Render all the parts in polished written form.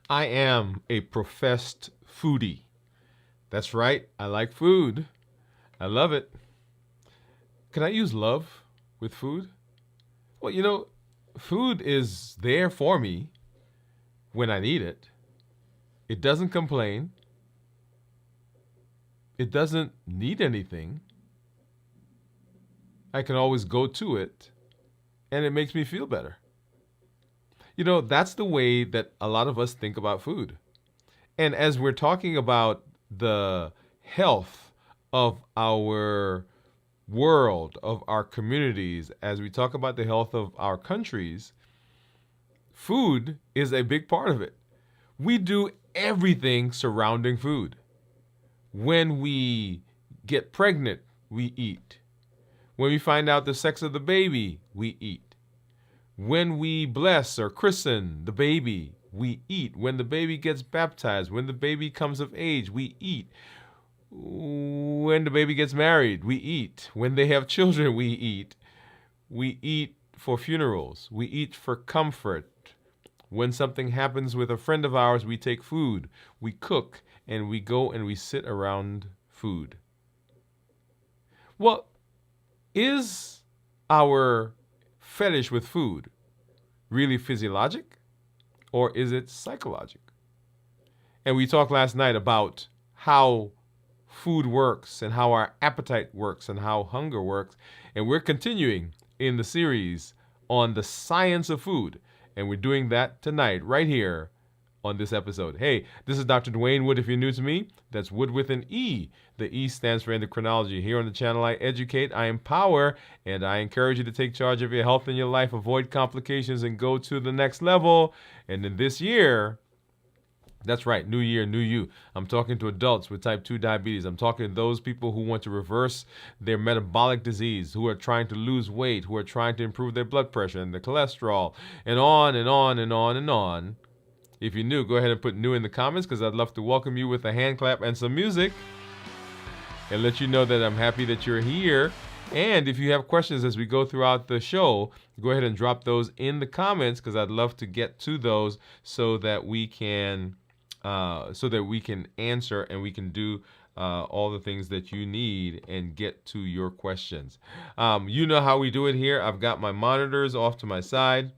I am a professed foodie. That's right. I like food. I love it. Can I use love with food? Well, food is there for me when I need it. It doesn't complain. It doesn't need anything. I can always go to it, and it makes me feel better. That's the way that a lot of us think about food. And as we're talking about the health of our world, of our communities, as we talk about the health of our countries, food is a big part of it. We do everything surrounding food. When we get pregnant, we eat. When we find out the sex of the baby, we eat. When we bless or christen the baby, we eat. When the baby gets baptized, when the baby comes of age, we eat. When the baby gets married, we eat. When they have children, we eat. We eat for funerals. We eat for comfort. When something happens with a friend of ours, we take food. We cook, and we go and we sit around food. Well, is our fetish with food really physiologic, or is it psychologic? And we talked last night about how food works and how our appetite works and how hunger works. And we're continuing in the series on the science of food. And we're doing that tonight right here on this episode. Hey, this is Dr. Dwain Woode. If you're new to me, that's Wood with an E. The E stands for endocrinology. Here on the channel, I educate, I empower, and I encourage you to take charge of your health and your life, avoid complications, and go to the next level. And in this year, that's right, new year, new you. I'm talking to adults with type 2 diabetes. I'm talking to those people who want to reverse their metabolic disease, who are trying to lose weight, who are trying to improve their blood pressure and their cholesterol, and on and on and on and on. If you're new, go ahead and put new in the comments because I'd love to welcome you with a hand clap and some music and let you know that I'm happy that you're here. And if you have questions as we go throughout the show, go ahead and drop those in the comments because I'd love to get to those so that we can answer and we can do all the things that you need and get to your questions. You know how we do it here. I've got my monitors off to my side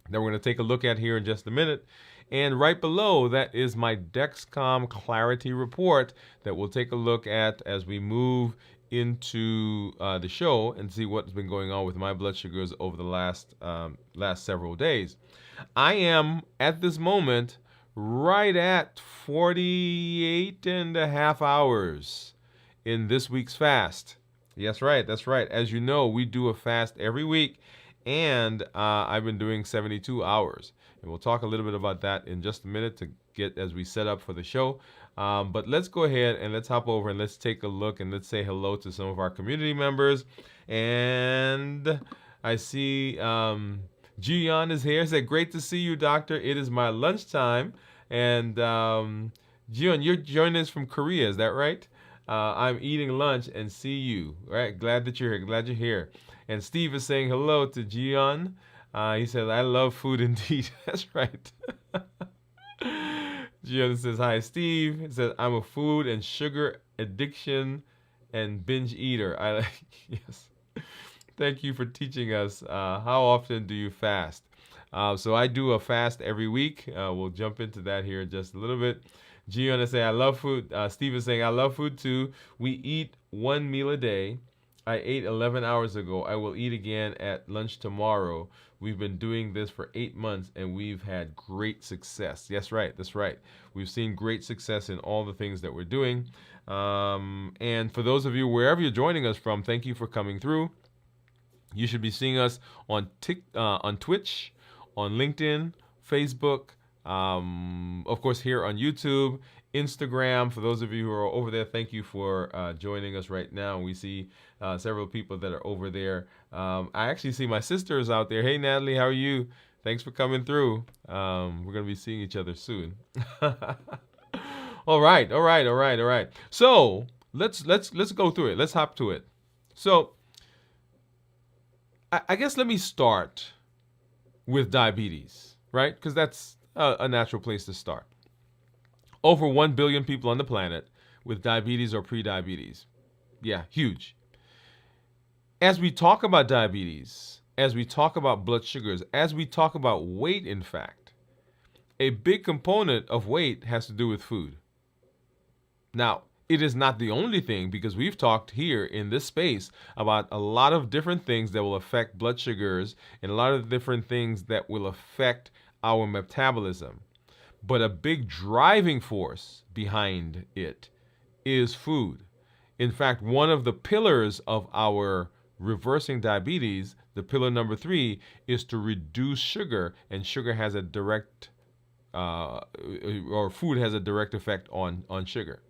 that we're going to take a look at here in just a minute. And right below that is my Dexcom Clarity Report that we'll take a look at as we move into the show and see what's been going on with my blood sugars over the last several days. I am at this moment right at 48 and a half hours in this week's fast. Yes, right. That's right. As you know, we do a fast every week, and I've been doing 72 hours. And we'll talk a little bit about that in just a minute to get as we set up for the show. But let's go ahead and let's hop over and let's take a look and let's say hello to some of our community members. And I see Gian is here. Said, great to see you, doctor. It is my lunchtime. And Gian, you're joining us from Korea. Is that right? I'm eating lunch and see you. All right. Glad that you're here. Glad you're here. And Steve is saying hello to Gian. He said, I love food indeed. That's right. Gian says, hi, Steve. He says, I'm a food and sugar addiction and binge eater. Yes. Thank you for teaching us. How often do you fast? So I do a fast every week. We'll jump into that here in just a little bit. Gian is saying, I love food. Steve is saying, I love food too. We eat one meal a day. I ate 11 hours ago. I will eat again at lunch tomorrow. We've been doing this for 8 months and we've had great success. Yes, right. That's right. We've seen great success in all the things that we're doing. And for those of you, wherever you're joining us from, thank you for coming through. You should be seeing us on Twitch, on LinkedIn, Facebook, of course here on YouTube, Instagram. For those of you who are over there, thank you for joining us right now. We see several people that are over there. I actually see my sisters out there. Hey, Natalie, how are you? Thanks for coming through. We're going to be seeing each other soon. All right. So let's go through it. Let's hop to it. So I guess let me start with diabetes, right? Because that's a natural place to start. Over 1 billion people on the planet with diabetes or prediabetes. Yeah, huge. As we talk about diabetes, as we talk about blood sugars, as we talk about weight, in fact, a big component of weight has to do with food. Now, it is not the only thing, because we've talked here in this space about a lot of different things that will affect blood sugars and a lot of different things that will affect our metabolism. But a big driving force behind it is food. In fact, one of the pillars of our reversing diabetes, the pillar number 3, is to reduce sugar, and sugar has a direct, or food has a direct effect on sugar.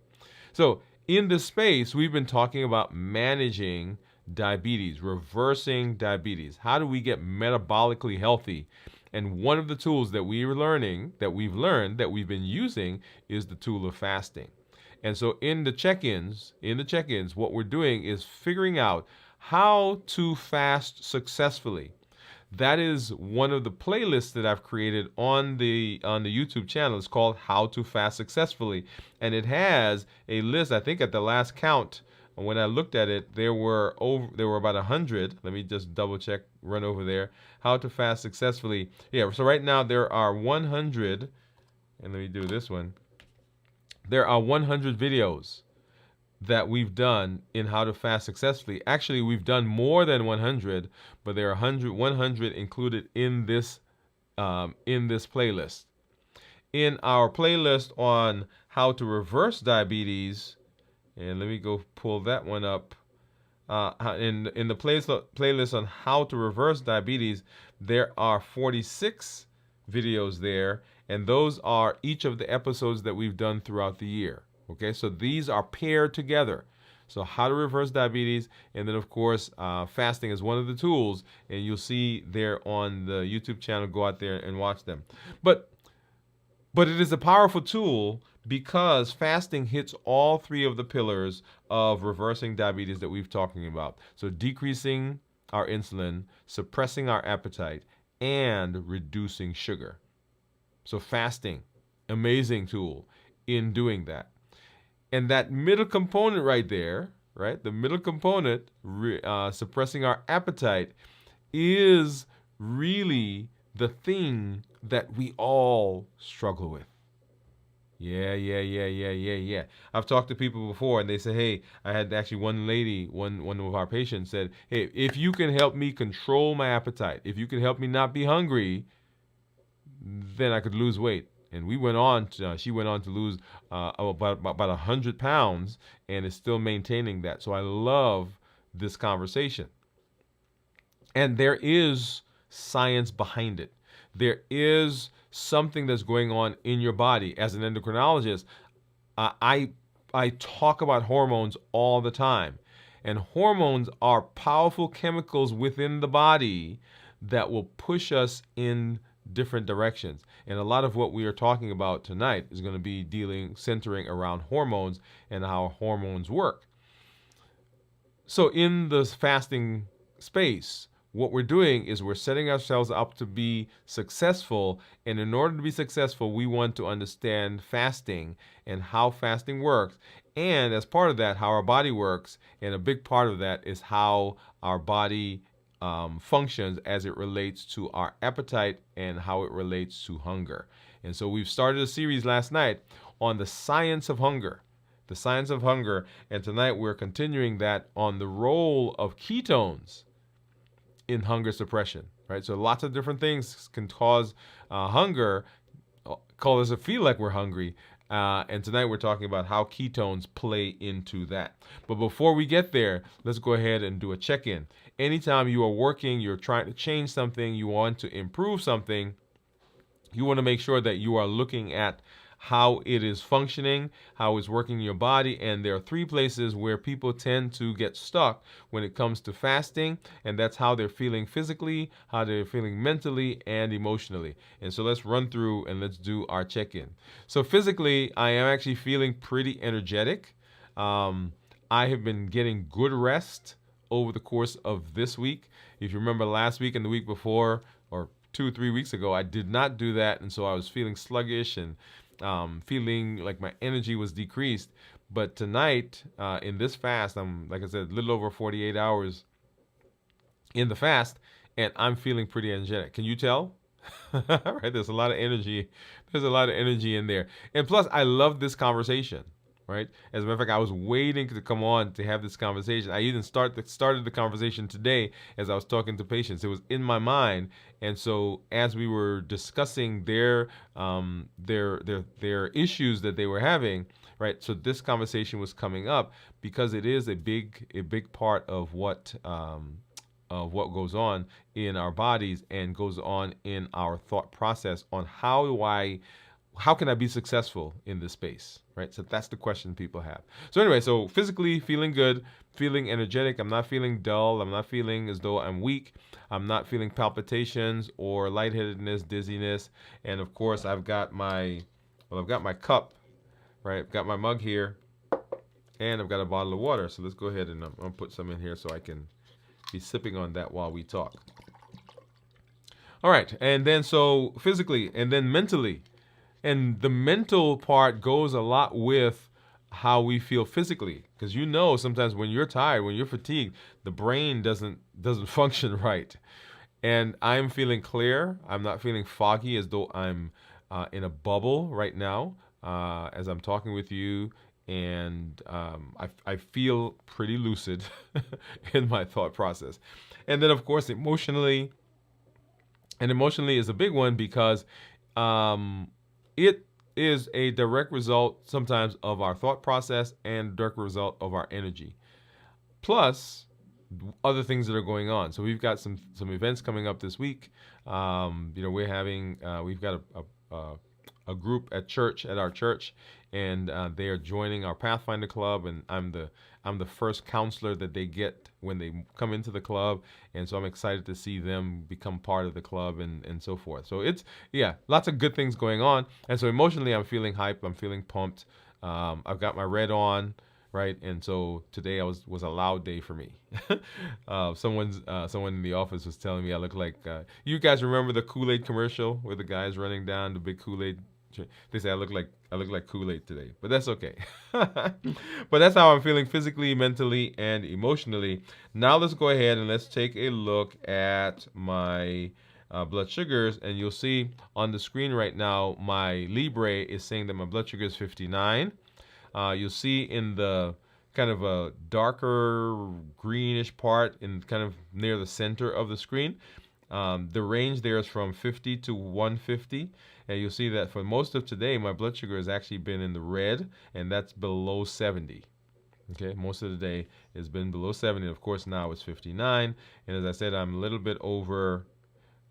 So in this space, we've been talking about managing diabetes, reversing diabetes. How do we get metabolically healthy? And one of the tools that we've learned, that we've been using, is the tool of fasting. And so in the check-ins, what we're doing is figuring out how to fast successfully. That is one of the playlists that I've created on the YouTube channel. It's called How to Fast Successfully, and it has a list. I think at the last count, when I looked at it, there were about 100. Let me just double check, run over there. How to Fast Successfully. Yeah, so right now there are 100, and let me do this one. There are 100 videos that we've done in How to Fast Successfully. Actually, we've done more than 100, but there are 100 included in this playlist. In our playlist on how to reverse diabetes, and let me go pull that one up. In the playlist on how to reverse diabetes, there are 46 videos there, and those are each of the episodes that we've done throughout the year. Okay, so these are paired together. So how to reverse diabetes, and then of course fasting is one of the tools, and you'll see there on the YouTube channel. Go out there and watch them. But it is a powerful tool because fasting hits all 3 of the pillars of reversing diabetes that we've talking about. So decreasing our insulin, suppressing our appetite, and reducing sugar. So fasting, amazing tool in doing that. And that middle component right there, right? The middle component, suppressing our appetite, is really the thing that we all struggle with. Yeah. I've talked to people before, and they say, hey, I had actually one lady, one of our patients said, hey, if you can help me control my appetite, if you can help me not be hungry, then I could lose weight. And she went on to lose about 100 pounds and is still maintaining that. So I love this conversation. And there is science behind it. There is something that's going on in your body. As an endocrinologist, I talk about hormones all the time. And hormones are powerful chemicals within the body that will push us in different directions. And a lot of what we are talking about tonight is going to be centering around hormones and how hormones work. So in the fasting space, what we're doing is we're setting ourselves up to be successful. And in order to be successful, we want to understand fasting and how fasting works. And as part of that, how our body works. And a big part of that is how our body functions as it relates to our appetite and how it relates to hunger. And so we've started a series last night on the science of hunger. The science of hunger. And tonight we're continuing that on the role of ketones in hunger suppression. Right? So lots of different things can cause hunger, cause us to feel like we're hungry. And tonight we're talking about how ketones play into that. But before we get there, let's go ahead and do a check-in. Anytime you are working, you're trying to change something, you want to improve something, you want to make sure that you are looking at how it is functioning, how it's working in your body. And there are 3 places where people tend to get stuck when it comes to fasting, and that's how they're feeling physically, how they're feeling mentally and emotionally. And so let's run through and let's do our check-in. So physically, I am actually feeling pretty energetic. I have been getting good rest over the course of this week. If you remember last week and the week before, or 2 or 3 weeks ago, I did not do that, and so I was feeling sluggish and feeling like my energy was decreased. But tonight, in this fast, I'm, like I said, a little over 48 hours in the fast, and I'm feeling pretty energetic. Can you tell? Right, there's a lot of energy. There's a lot of energy in there, and plus, I love this conversation. Right, as a matter of fact, I was waiting to come on to have this conversation. I even started the conversation today as I was talking to patients. It was in my mind, and so as we were discussing their issues that they were having, right? So this conversation was coming up because it is a big part of what goes on in our bodies and goes on in our thought process on how can I be successful in this space, right? So that's the question people have. So anyway, so physically feeling good, feeling energetic. I'm not feeling dull. I'm not feeling as though I'm weak. I'm not feeling palpitations or lightheadedness, dizziness. And of course, I've got my cup, right? I've got my mug here, and I've got a bottle of water. So let's go ahead and I'm gonna put some in here so I can be sipping on that while we talk. All right, and then so physically, and then mentally. And the mental part goes a lot with how we feel physically, because sometimes when you're tired, when you're fatigued, the brain doesn't function right. And I'm feeling clear. I'm not feeling foggy as though I'm in a bubble right now as I'm talking with you. And I feel pretty lucid in my thought process. And then, of course, emotionally is a big one because it is a direct result sometimes of our thought process and direct result of our energy. Plus, other things that are going on. So we've got some events coming up this week. We've got a group at our church, and they are joining our Pathfinder Club, and I'm the first counselor that they get when they come into the club, and so I'm excited to see them become part of the club and so forth. So it's lots of good things going on, and so emotionally I'm feeling hype, I'm feeling pumped. I've got my red on, right, and so today was a loud day for me. Someone in the office was telling me I look like you guys remember the Kool-Aid commercial where the guy's running down the big Kool-Aid. They say I look like Kool-Aid today, but that's okay. But that's how I'm feeling physically, mentally, and emotionally. Now let's go ahead and let's take a look at my blood sugars, and you'll see on the screen right now my Libre is saying that my blood sugar is 59. You'll see in the kind of a darker greenish part in kind of near the center of the screen. The range there is from 50 to 150. And you'll see that for most of today, my blood sugar has actually been in the red, and that's below 70. Okay, most of the day has been below 70. Of course, now it's 59. And as I said, I'm a little bit over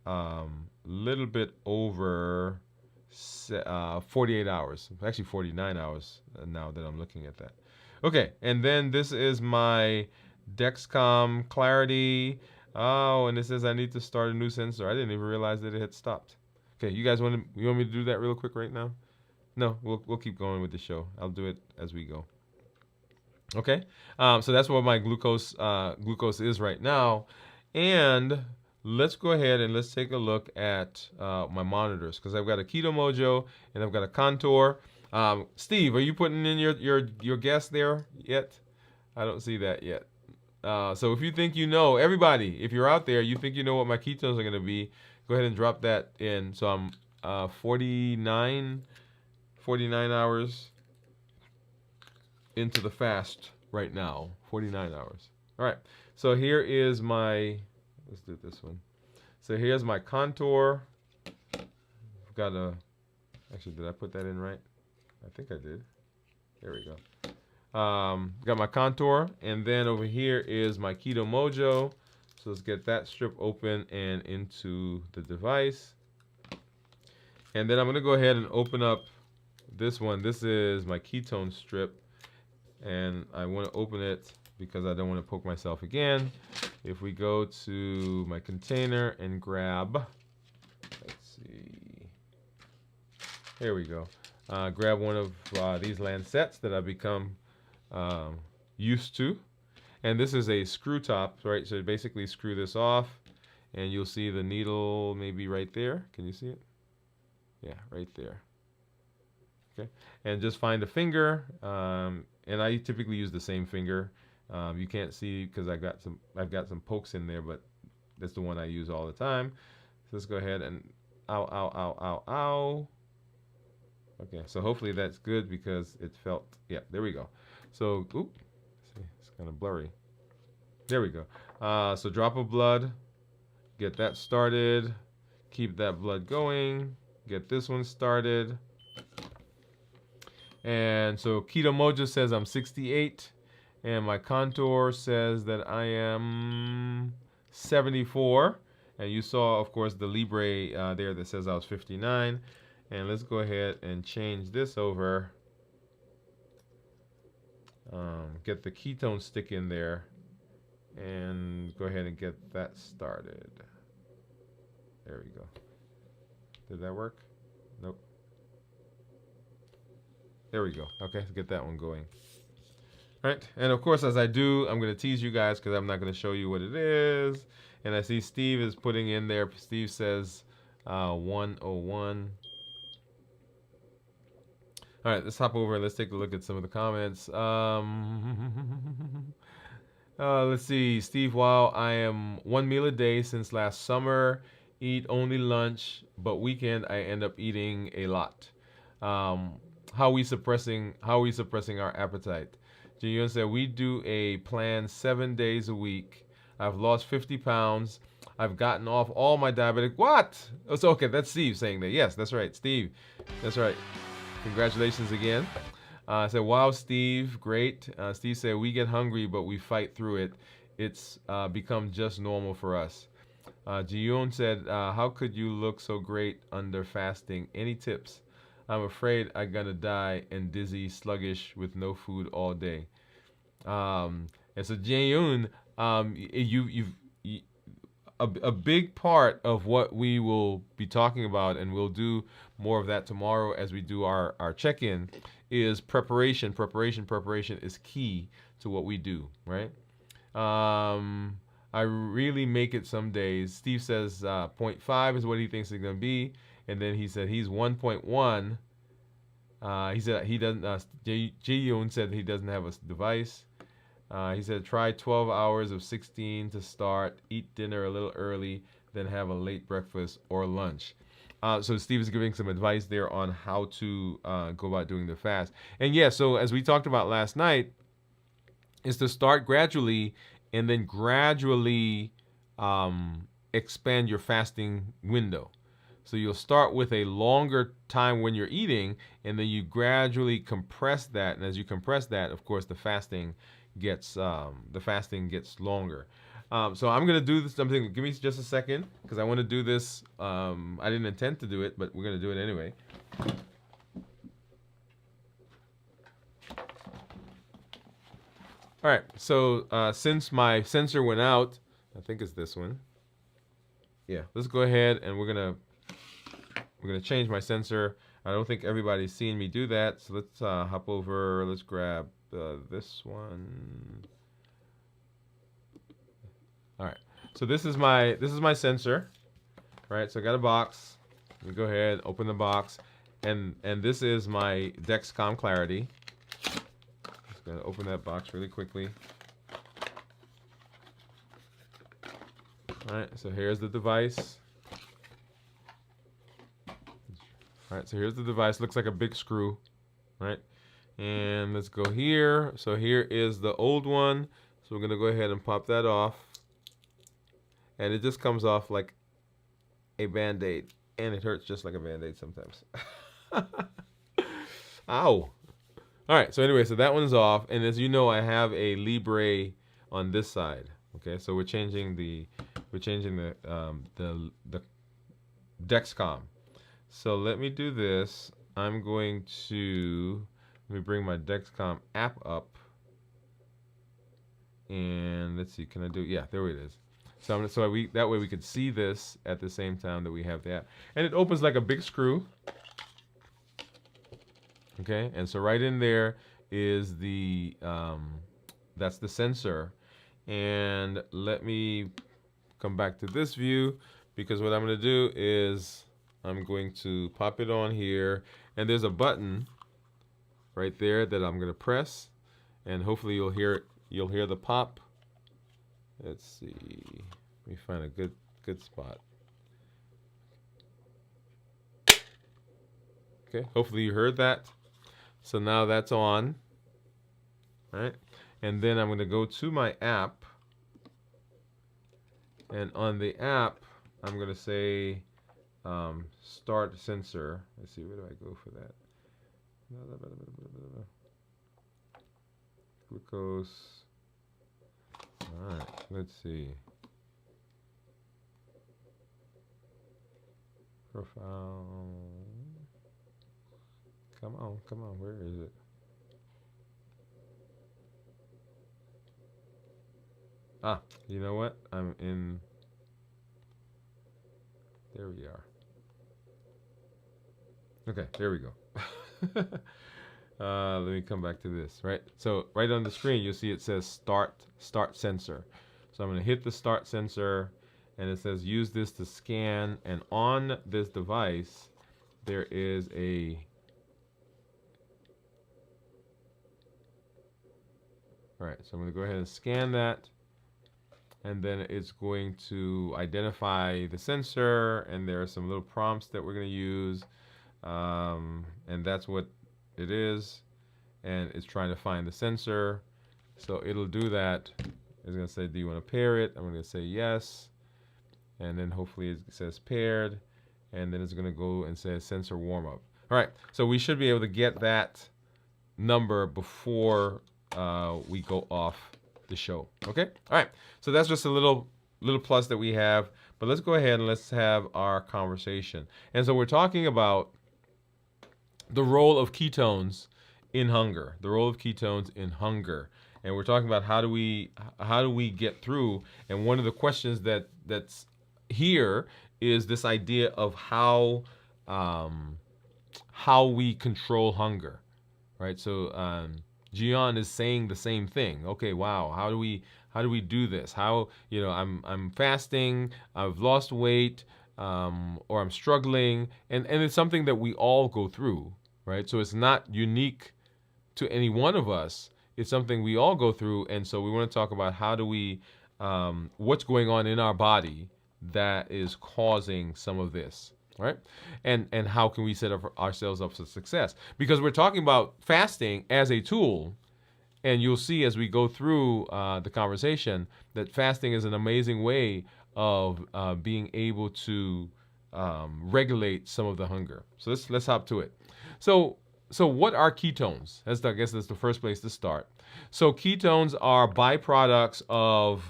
48 hours. Actually, 49 hours now that I'm looking at that. Okay, and then this is my Dexcom Clarity. Oh, and it says I need to start a new sensor. I didn't even realize that it had stopped. Okay, you guys want me to do that real quick right now? No, we'll keep going with the show. I'll do it as we go. Okay, so that's what my glucose is right now, and let's go ahead and let's take a look at my monitors, because I've got a Keto Mojo and I've got a Contour. Steve, are you putting in your guess there yet? I don't see that yet. So if you think everybody, if you're out there, you think you know what my ketones are going to be, go ahead and drop that in. So I'm 49 hours into the fast right now. 49 hours. All right. So here is my, let's do this one. So here's my Contour. I've got actually, did I put that in right? I think I did. There we go. Got my Contour, and then over here is my Keto Mojo. So let's get that strip open and into the device. And then I'm going to go ahead and open up this one. This is my ketone strip, and I want to open it because I don't want to poke myself again. If we go to my container and grab, let's see, here we go. Grab one of these lancets that I've become used to. And this is a screw top, right? So basically screw this off, and you'll see the needle maybe right there. Can you see it? Yeah, right there. Okay, and just find a finger, and I typically use the same finger. You can't see because I've got some pokes in there, but that's the one I use all the time. So let's go ahead and ow, ow, ow, ow, ow. Okay, so hopefully that's good because it felt, yeah, there we go. So, oop, see, it's kind of blurry. There we go. So drop of blood, get that started, keep that blood going, get this one started. And so Keto Mojo says I'm 68, and my contour says that I am 74. And you saw, of course, the Libre there that says I was 59. And let's go ahead and change this over. Get the ketone stick in there, and go ahead and get that started. There we go. Did that work? Nope. There we go. Okay, let's get that one going. All right, and of course, as I do, I'm going to tease you guys because I'm not going to show you what it is. And I see Steve is putting in there. Steve says 101. All right, let's hop over and let's take a look at some of the comments. Let's see. Steve, wow, I am 1 meal a day since last summer. Eat only lunch, but weekend I end up eating a lot. How are we suppressing our appetite? Jiyun said, we do a plan 7 days a week. I've lost 50 pounds. I've gotten off all my diabetic. What? Oh, so, okay, that's Steve saying that. Yes, that's right, Steve. That's right. Congratulations again. I said, wow, Steve, great. Steve said, we get hungry, but we fight through it. It's become just normal for us. Jiyun said, how could you look so great under fasting? Any tips? I'm afraid I'm going to die and dizzy, sluggish with no food all day. And so Jiyun, a big part of what we will be talking about, and we'll do more of that tomorrow as we do our check-in, is preparation. Preparation is key to what we do, right? I really make it some days. Steve says 0.5 is what he thinks it's going to be, and then he said he's 1.1. He said he doesn't. Ji-Yoon said he doesn't have a device. He said try 12 hours of 16 to start, eat dinner a little early, then have a late breakfast or lunch. So Steve is giving some advice there on how to go about doing the fast. And yeah, so as we talked about last night, is to start gradually and then gradually expand your fasting window. So you'll start with a longer time when you're eating, and then you gradually compress that. And as you compress that, of course, the fasting gets longer. So I'm gonna do something. Give me just a second because I want to do this. I didn't intend to do it, but we're gonna do it anyway. All right. So since my sensor went out, I think it's this one. Yeah. Let's go ahead and we're gonna change my sensor. I don't think everybody's seen me do that. So let's hop over. Let's grab this one. All right. So this is my sensor. All right. So I got a box. Let me go ahead, open the box, and this is my Dexcom Clarity. Just gonna open that box really quickly. All right. So here's the device. All right, so here's the device. Looks like a big screw, right? And let's go here. So here is the old one. So we're gonna go ahead and pop that off. And it just comes off like a Band-Aid. And it hurts just like a Band-Aid sometimes. Ow. All right, so anyway, so that one's off. And as you know, I have a Libre on this side. Okay, so we're changing the Dexcom. So let me do this. I'm going to, let me bring my Dexcom app up. And let's see, can I do, yeah, there it is. So that way we could see this at the same time that we have the app. And it opens like a big screw. Okay, and so right in there is the, that's the sensor. And let me come back to this view, because what I'm going to do is I'm going to pop it on here, and there's a button right there that I'm going to press, and hopefully you'll hear it. You'll hear the pop. Let's see. Let me find a good spot. Okay, hopefully you heard that. So now that's on, right? And then I'm going to go to my app, and on the app, I'm going to say start sensor. Let's see, where do I go for that? Glucose. All right, let's see. Profile. Come on, where is it? Ah, you know what? I'm in. There we are. Okay, there we go. Let me come back to this, right? So right on the screen, you'll see it says start sensor. So I'm going to hit the start sensor, and it says use this to scan. And on this device, there is a all right. So I'm going to go ahead and scan that, and then it's going to identify the sensor, and there are some little prompts that we're going to use, and that's what it is, and it's trying to find the sensor. So it'll do that. It's going to say, do you want to pair it? I'm going to say yes, and then hopefully it says paired, and then it's going to go and say sensor warm up. All right, so we should be able to get that number before we go off the show. Okay, all right, so that's just a little plus that we have, but let's go ahead and let's have our conversation. And so we're talking about the role of ketones in hunger, and we're talking about how do we get through. And one of the questions that's here is this idea of how we control hunger, right? So Gian is saying the same thing. Okay, wow, how do we do this? How, I'm fasting, I've lost weight, or I'm struggling, and it's something that we all go through, right? So it's not unique to any one of us. It's something we all go through, and so we want to talk about how do we, what's going on in our body that is causing some of this, right? And how can we set ourselves up for success? Because we're talking about fasting as a tool, and you'll see as we go through the conversation that fasting is an amazing way of being able to regulate some of the hunger. So let's hop to it. So what are ketones? I guess that's the first place to start. So ketones are byproducts of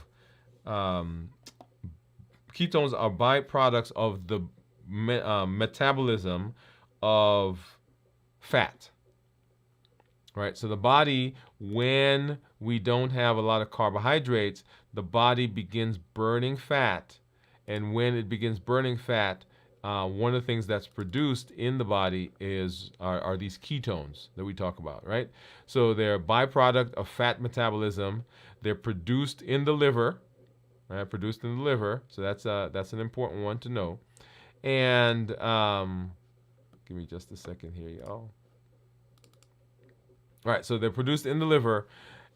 the metabolism of fat, right? So the body, when we don't have a lot of carbohydrates, the body begins burning fat, and when it begins burning fat, one of the things that's produced in the body are these ketones that we talk about, right? So they're a byproduct of fat metabolism. They're produced in the liver, right? Produced in the liver. So that's an important one to know. And give me just a second here, y'all. All right, so they're produced in the liver,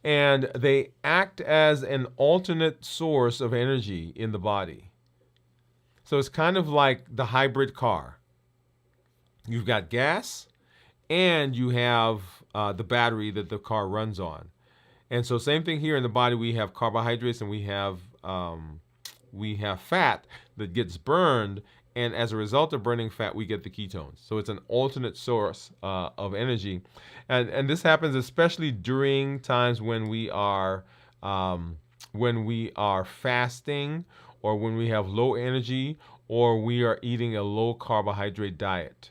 and they act as an alternate source of energy in the body. So it's kind of like the hybrid car. You've got gas, and you have the battery that the car runs on. And so same thing here in the body. We have carbohydrates, and we have fat that gets burned, and as a result of burning fat, we get the ketones. So it's an alternate source of energy, and this happens especially during times when we are fasting, or when we have low energy, or we are eating a low carbohydrate diet,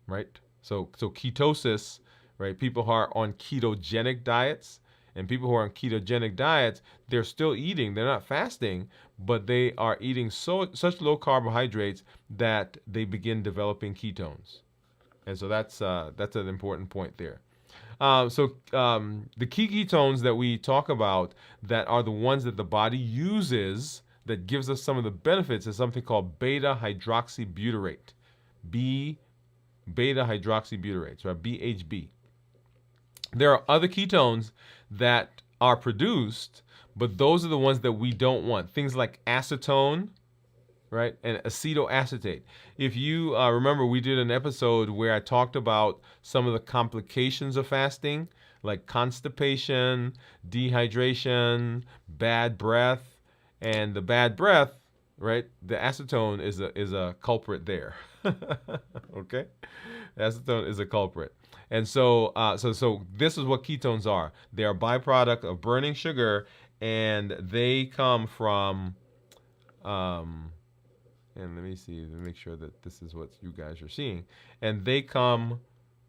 right? So ketosis, right? People who are on ketogenic diets, and people who are on ketogenic diets, they're still eating. They're not fasting, but they are eating such low carbohydrates that they begin developing ketones. And so that's an important point there. The key ketones that we talk about that are the ones that the body uses that gives us some of the benefits is something called beta hydroxybutyrate. Beta hydroxybutyrate, right? BHB. There are other ketones that are produced, but those are the ones that we don't want. Things like acetone, right? And acetoacetate. If you remember, we did an episode where I talked about some of the complications of fasting, like constipation, dehydration, bad breath, and the bad breath, right? The acetone is a culprit there. Okay, acetone is a culprit, and so this is what ketones are. They are a byproduct of burning sugar, and they come from and let me see to make sure that this is what you guys are seeing. And they come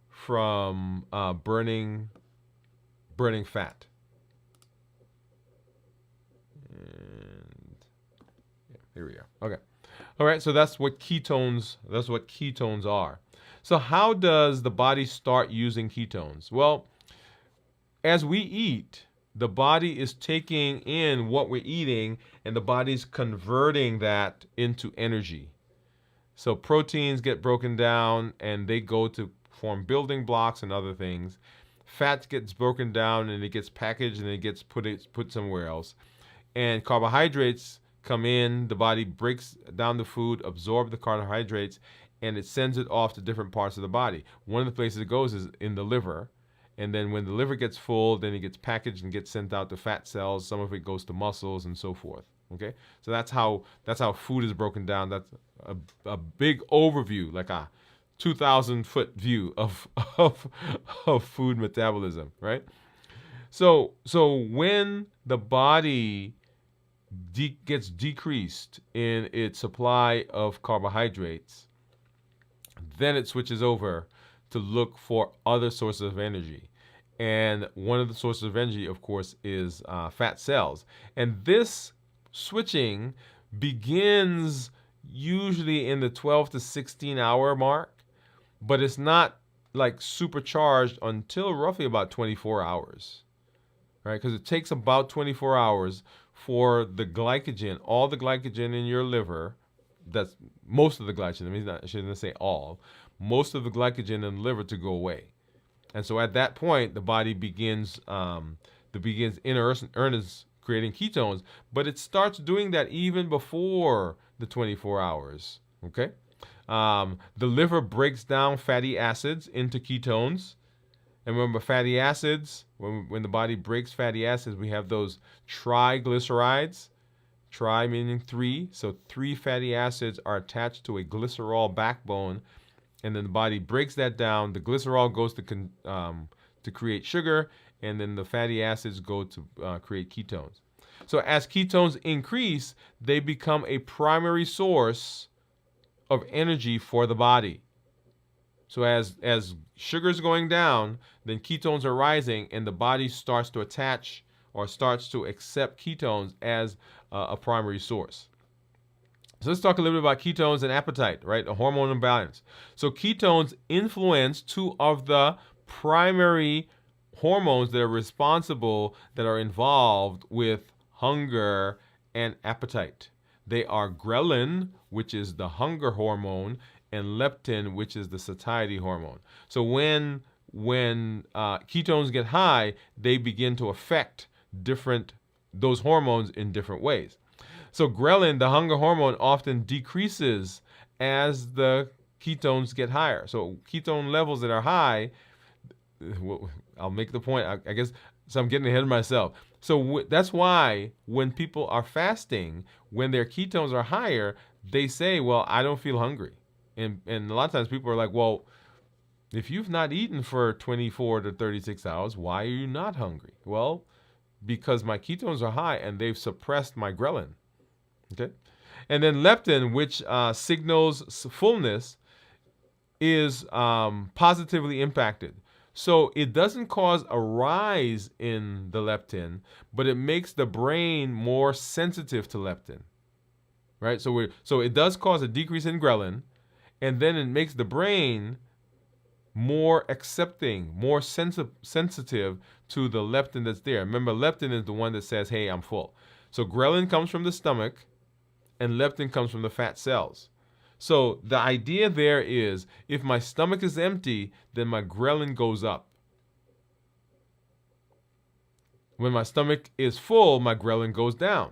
from burning fat. And yeah, here we are. Okay. All right, so that's what ketones are. So how does the body start using ketones? Well, as we eat, the body is taking in what we're eating, and the body's converting that into energy. So proteins get broken down, and they go to form building blocks and other things. Fat gets broken down, and it gets packaged, and it gets put somewhere else. And carbohydrates come in, the body breaks down the food, absorbs the carbohydrates, and it sends it off to different parts of the body. One of the places it goes is in the liver. And then when the liver gets full, then it gets packaged and gets sent out to fat cells. Some of it goes to muscles and so forth. Okay, so that's how food is broken down. That's a big overview, like a 2,000-foot view of food metabolism, right? So when the body gets decreased in its supply of carbohydrates, then it switches over to look for other sources of energy. And one of the sources of energy, of course, is fat cells. And this switching begins usually in the 12 to 16 hour mark, but it's not like supercharged until roughly about 24 hours, right? Because it takes about 24 hours for the glycogen, all the glycogen in your liver, that's most of the glycogen, I shouldn't say all, most of the glycogen in the liver to go away. And so at that point, the body begins in earnest creating ketones, but it starts doing that even before the 24 hours, okay? The liver breaks down fatty acids into ketones. And remember, fatty acids, when the body breaks fatty acids, we have those triglycerides. Tri meaning three. So 3 fatty acids are attached to a glycerol backbone, and then the body breaks that down. The glycerol goes to create sugar, and then the fatty acids go to create ketones. So as ketones increase, they become a primary source of energy for the body. So as sugar is going down, then ketones are rising, and the body starts to attach or starts to accept ketones as a primary source. So let's talk a little bit about ketones and appetite, right? A hormone imbalance. So ketones influence 2 of the primary hormones that are involved with hunger and appetite. They are ghrelin, which is the hunger hormone, and leptin, which is the satiety hormone. So when ketones get high, they begin to affect those hormones in different ways. So ghrelin, the hunger hormone, often decreases as the ketones get higher. So ketone levels that are high, I'll make the point, I guess, so I'm getting ahead of myself. So that's why when people are fasting, when their ketones are higher, they say, well, I don't feel hungry. And a lot of times people are like, well, if you've not eaten for 24 to 36 hours, why are you not hungry? Well, because my ketones are high and they've suppressed my ghrelin. Okay? And then leptin, which signals fullness, is positively impacted. So it doesn't cause a rise in the leptin, but it makes the brain more sensitive to leptin. Right? So it does cause a decrease in ghrelin, and then it makes the brain more accepting, more sensitive to the leptin that's there. Remember, leptin is the one that says, hey, I'm full. So ghrelin comes from the stomach and leptin comes from the fat cells. So the idea there is if my stomach is empty, then my ghrelin goes up. When my stomach is full, my ghrelin goes down.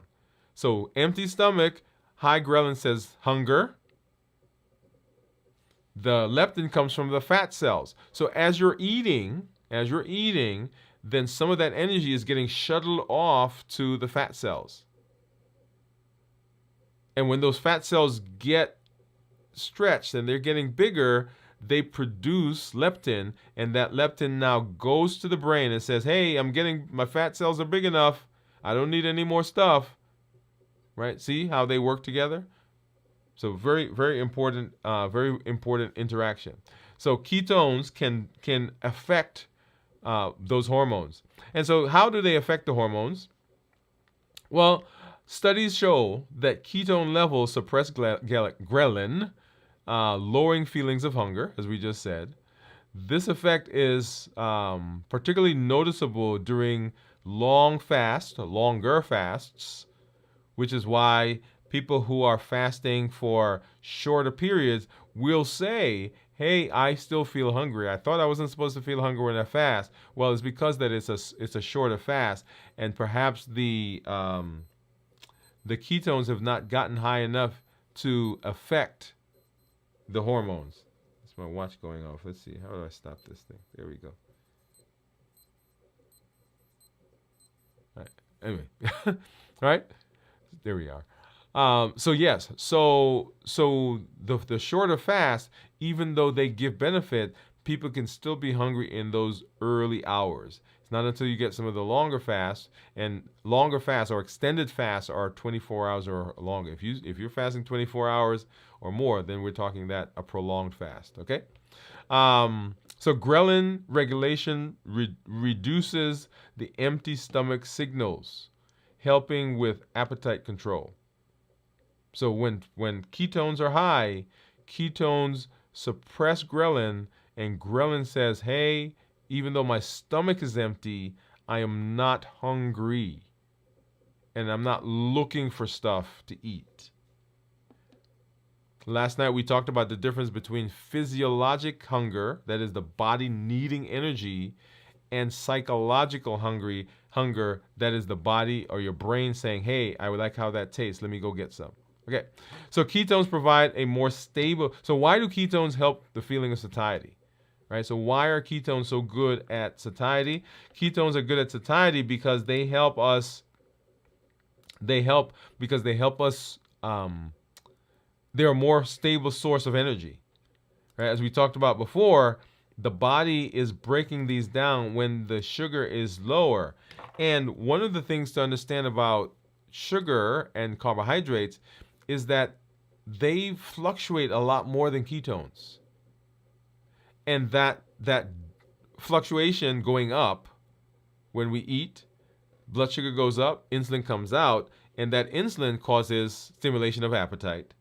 So empty stomach, high ghrelin says hunger. The leptin comes from the fat cells. So as you're eating, then some of that energy is getting shuttled off to the fat cells. And when those fat cells get stretched and they're getting bigger, they produce leptin, and that leptin now goes to the brain and says, hey, my fat cells are big enough. I don't need any more stuff. Right? See how they work together? So very, very important interaction. So ketones can affect those hormones. And so how do they affect the hormones? Well, studies show that ketone levels suppress ghrelin, lowering feelings of hunger, as we just said. This effect is particularly noticeable during longer fasts, which is why people who are fasting for shorter periods will say, hey, I still feel hungry. I thought I wasn't supposed to feel hungry when I fast. Well, it's because that it's a shorter fast, and perhaps the ketones have not gotten high enough to affect the hormones. That's my watch going off. Let's see. How do I stop this thing? There we go. All right. Anyway. All right. There we are. So yes, so the shorter fast, even though they give benefit, people can still be hungry in those early hours. It's not until you get some of the longer fasts, and longer fasts or extended fasts are 24 hours or longer. If you're fasting 24 hours or more, then we're talking that a prolonged fast. Okay. So ghrelin regulation reduces the empty stomach signals, helping with appetite control. So when ketones are high, ketones suppress ghrelin, and ghrelin says, hey, even though my stomach is empty, I am not hungry, and I'm not looking for stuff to eat. Last night we talked about the difference between physiologic hunger, that is the body needing energy, and psychological hunger, that is the body or your brain saying, hey, I would like how that tastes. Let me go get some. Okay, so ketones provide a more stable. So why do ketones help the feeling of satiety? Right. So why are ketones so good at satiety? Ketones are good at satiety because they help us. They're a more stable source of energy. Right. As we talked about before, the body is breaking these down when the sugar is lower. And one of the things to understand about sugar and carbohydrates is that they fluctuate a lot more than ketones. And that fluctuation going up when we eat, blood sugar goes up, insulin comes out, and that insulin causes stimulation of appetite.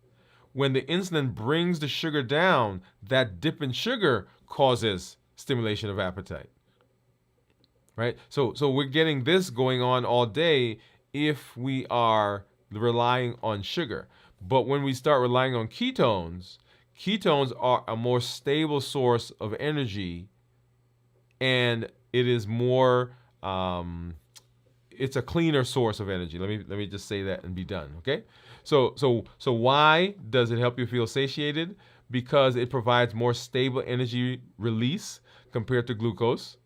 When the insulin brings the sugar down, that dip in sugar causes stimulation of appetite. Right? So we're getting this going on all day if we are relying on sugar. But when we start relying on ketones, ketones are a more stable source of energy, and it is more it's a cleaner source of energy. Let me just say that and be done. Okay? So why does it help you feel satiated? Because it provides more stable energy release compared to glucose.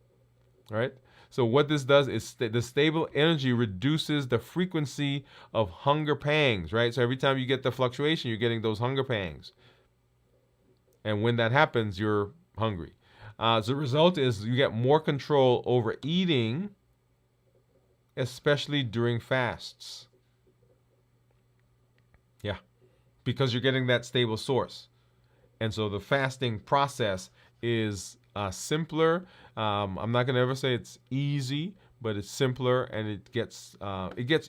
All right? So what this does is the stable energy reduces the frequency of hunger pangs, right? So every time you get the fluctuation, you're getting those hunger pangs. And when that happens, you're hungry. So the result is you get more control over eating, especially during fasts. Yeah, because you're getting that stable source. And so the fasting process is simpler. I'm not going to ever say it's easy, but it's simpler, and it gets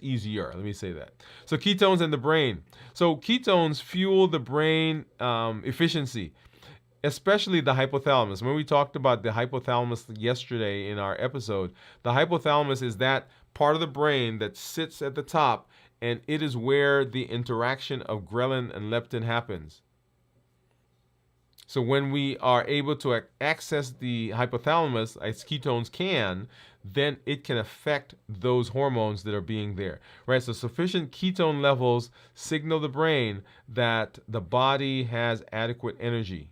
easier. Let me say that. So ketones in the brain. So ketones fuel the brain efficiency. especially the hypothalamus. When we talked about the hypothalamus yesterday in our episode, the hypothalamus is that part of the brain that sits at the top, and it is where the interaction of ghrelin and leptin happens. So when we are able to access the hypothalamus, as ketones can, then it can affect those hormones that are being there, right? So sufficient ketone levels signal the brain that the body has adequate energy.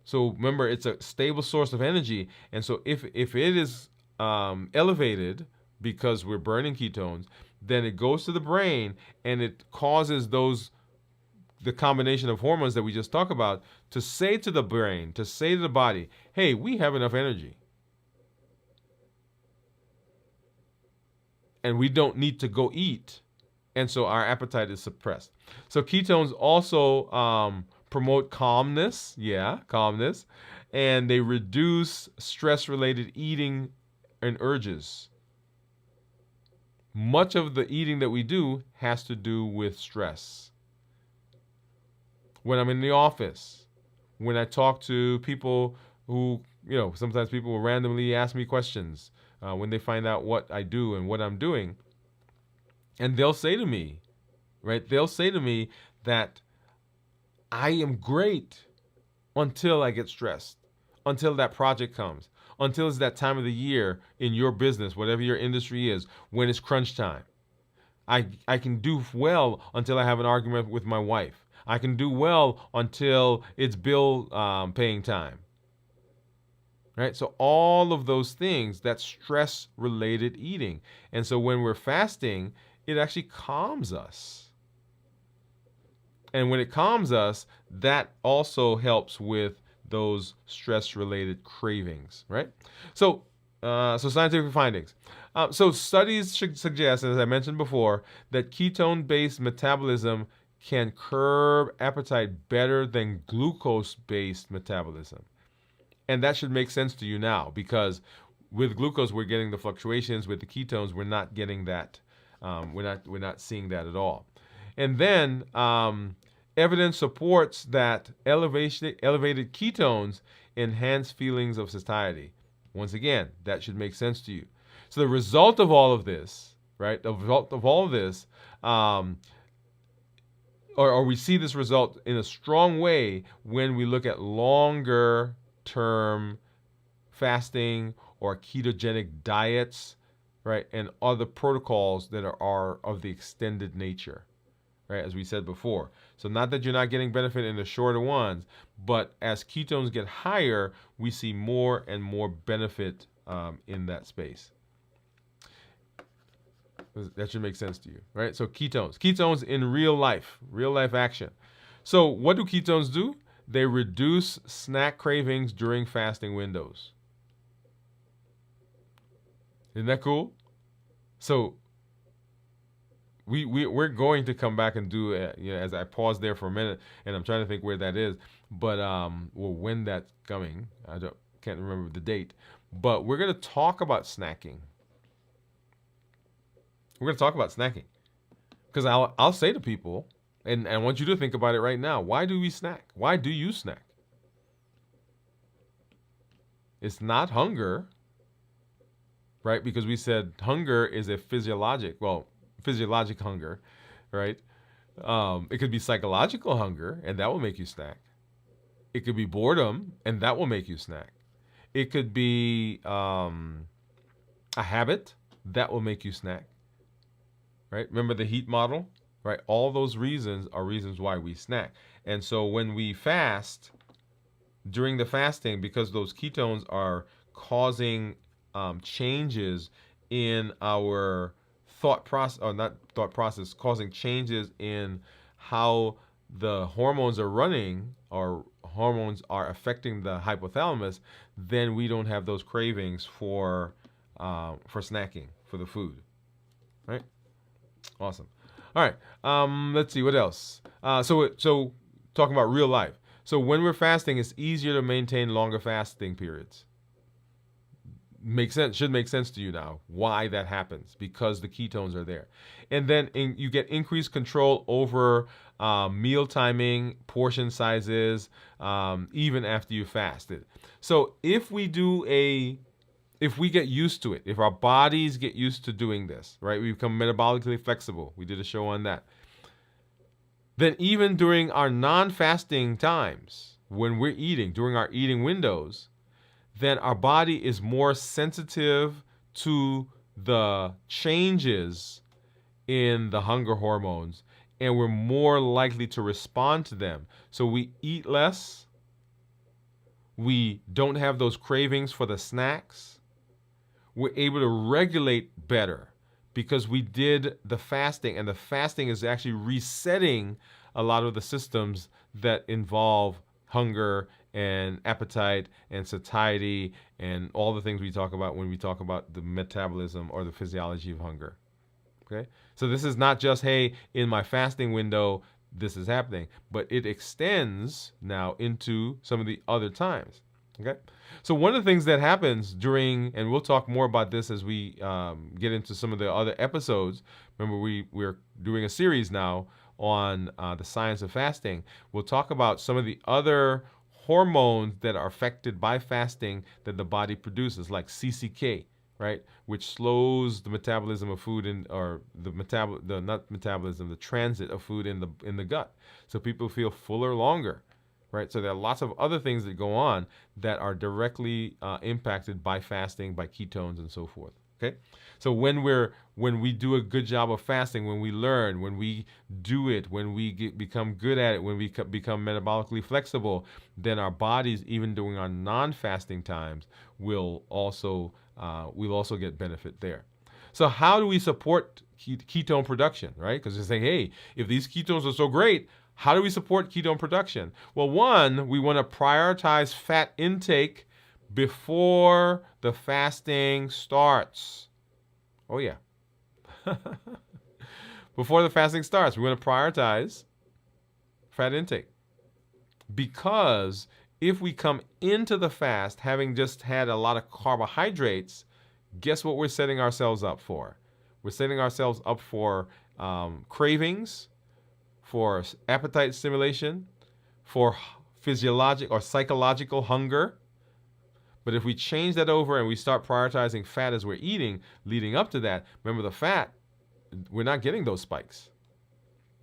So remember, it's a stable source of energy, and so if it is elevated because we're burning ketones, then it goes to the brain and it causes the combination of hormones that we just talked about to say to the brain, to say to the body, hey, we have enough energy. And we don't need to go eat. And so our appetite is suppressed. So ketones also promote calmness. Yeah, calmness. And they reduce stress-related eating and urges. Much of the eating that we do has to do with stress. When I'm in the office, when I talk to people who, sometimes people will randomly ask me questions when they find out what I do and what I'm doing. And they'll say to me, right? They'll say to me that I am great until I get stressed, until that project comes, until it's that time of the year in your business, whatever your industry is, when it's crunch time. I can do well until I have an argument with my wife. I can do well until it's bill paying time. Right? So all of those things, that's stress-related eating. And so when we're fasting, it actually calms us. And when it calms us, that also helps with those stress-related cravings, right? So scientific findings. So studies should suggest, as I mentioned before, that ketone-based metabolism can curb appetite better than glucose-based metabolism. And that should make sense to you now, because with glucose we're getting the fluctuations. With the ketones we're not getting that. We're not seeing that at all. And then evidence supports that elevated ketones enhance feelings of satiety. Once again, that should make sense to you. So the result of all of this, right? The result of all of this, or we see this result in a strong way when we look at longer term fasting or ketogenic diets, right? And other protocols that are of the extended nature, right? As we said before. So not that you're not getting benefit in the shorter ones, but as ketones get higher, we see more and more benefit in that space. That should make sense to you, right? So ketones in real life action. So what do ketones do? They reduce snack cravings during fasting windows. Isn't that cool? So we're going to come back and do as I pause there for a minute, and I'm trying to think where that is, but when that's coming, can't remember the date, but we're going to talk about snacking. We're going to talk about snacking, because I'll say to people, and I want you to think about it right now. Why do we snack? Why do you snack? It's not hunger, right? Because we said hunger is a physiologic hunger, right? It could be psychological hunger, and that will make you snack. It could be boredom, and that will make you snack. It could be a habit that will make you snack, right? Remember the heat model? Right? All those reasons are reasons why we snack. And so when we fast, during the fasting, because those ketones are causing changes in our causing changes in how the hormones are running, or hormones are affecting the hypothalamus, then we don't have those cravings for snacking, for the food. Right? Awesome. All right, let's see, what else? So talking about real life. So when we're fasting, it's easier to maintain longer fasting periods. makes sense, should make sense to you now why that happens, because the ketones are there. And then you get increased control over meal timing, portion sizes, even after you fasted. So if we get used to it, if our bodies get used to doing this, right, we become metabolically flexible. We did a show on that. Then even during our non-fasting times, when we're eating, during our eating windows, then our body is more sensitive to the changes in the hunger hormones, and we're more likely to respond to them. So we eat less. We don't have those cravings for the snacks. We're able to regulate better because we did the fasting, and the fasting is actually resetting a lot of the systems that involve hunger and appetite and satiety and all the things we talk about when we talk about the metabolism or the physiology of hunger. Okay? So this is not just, hey, in my fasting window, this is happening, but it extends now into some of the other times. Okay? So one of the things that happens during, and we'll talk more about this as we get into some of the other episodes. Remember, we're doing a series now on the science of fasting. We'll talk about some of the other hormones that are affected by fasting that the body produces, like CCK, right, which slows the metabolism of food the transit of food in the gut. So people feel fuller longer, right? So there are lots of other things that go on that are directly impacted by fasting, by ketones, and so forth. Okay, so when we do a good job of fasting, when we learn, when we do it, when we become good at it, when we become metabolically flexible, then our bodies, even during our non-fasting times, will also we'll also get benefit there. So how do we support ketone production, right? Because they're saying, hey, if these ketones are so great, how do we support ketone production? Well, one, we want to prioritize fat intake before the fasting starts. Oh, yeah. Before the fasting starts, we want to prioritize fat intake. Because if we come into the fast having just had a lot of carbohydrates, guess what we're setting ourselves up for? We're setting ourselves up for cravings, for appetite stimulation, for physiologic or psychological hunger. But if we change that over and we start prioritizing fat as we're eating, leading up to that, remember the fat, we're not getting those spikes.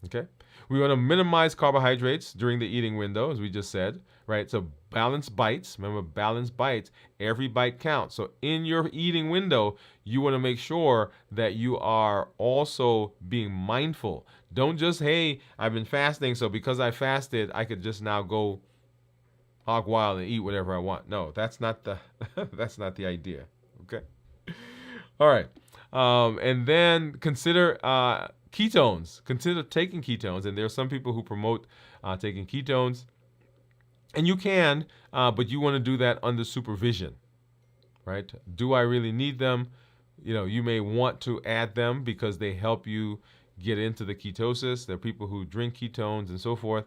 Okay? We want to minimize carbohydrates during the eating window, as we just said, right? So balanced bites. Remember, balanced bites. Every bite counts. So in your eating window, you want to make sure that you are also being mindful. Don't just, hey, I've been fasting, so because I fasted, I could just now go hog wild and eat whatever I want. No, that's not the that's not the idea. Okay. All right. And then consider ketones. Consider taking ketones, and there are some people who promote taking ketones, and you can, but you want to do that under supervision, right? Do I really need them? You know, you may want to add them because they help you get into the ketosis. There are people who drink ketones and so forth.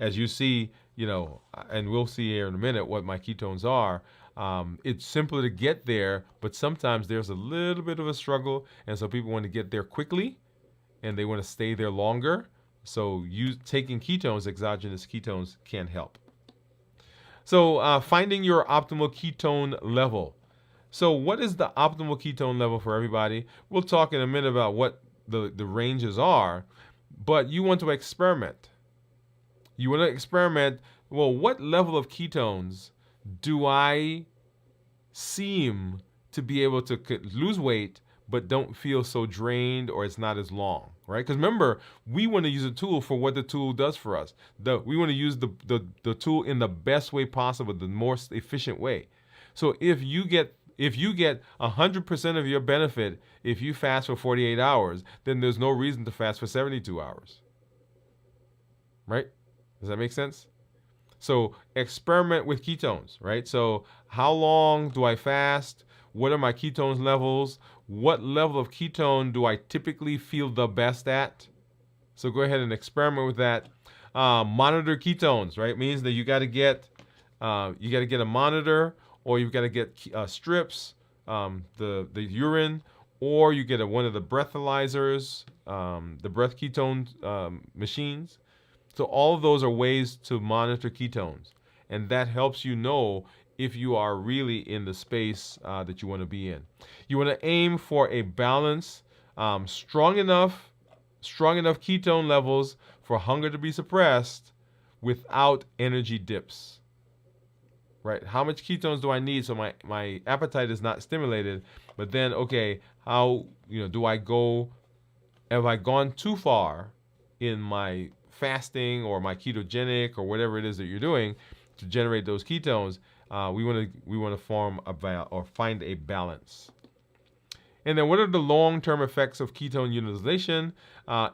As you see, you know, and we'll see here in a minute what my ketones are. It's simpler to get there, but sometimes there's a little bit of a struggle, and so people want to get there quickly, and they want to stay there longer. So taking ketones, exogenous ketones, can help. So finding your optimal ketone level. So what is the optimal ketone level for everybody? We'll talk in a minute about what the ranges are, but you want to experiment. You want to experiment, well, what level of ketones do I seem to be able to lose weight but don't feel so drained, or it's not as long, right? Because remember, we want to use a tool for what the tool does for us. We want to use the tool in the best way possible, the most efficient way. So if you get 100% of your benefit if you fast for 48 hours, then there's no reason to fast for 72 hours, right? Does that make sense? So experiment with ketones, right? So how long do I fast? What are my ketones levels? What level of ketone do I typically feel the best at? So go ahead and experiment with that. Monitor ketones, right? It means that you got to get a monitor, or you've got to get strips, the urine, or you get one of the breathalyzers, the breath ketone machines. So all of those are ways to monitor ketones, and that helps you know if you are really in the space that you want to be in. You want to aim for a balance, strong enough ketone levels for hunger to be suppressed without energy dips. Right? How much ketones do I need so my appetite is not stimulated? But then, okay, how do I go? Have I gone too far in my fasting or my ketogenic or whatever it is that you're doing to generate those ketones? We want to form or find a balance. And then what are the long-term effects of ketone utilization?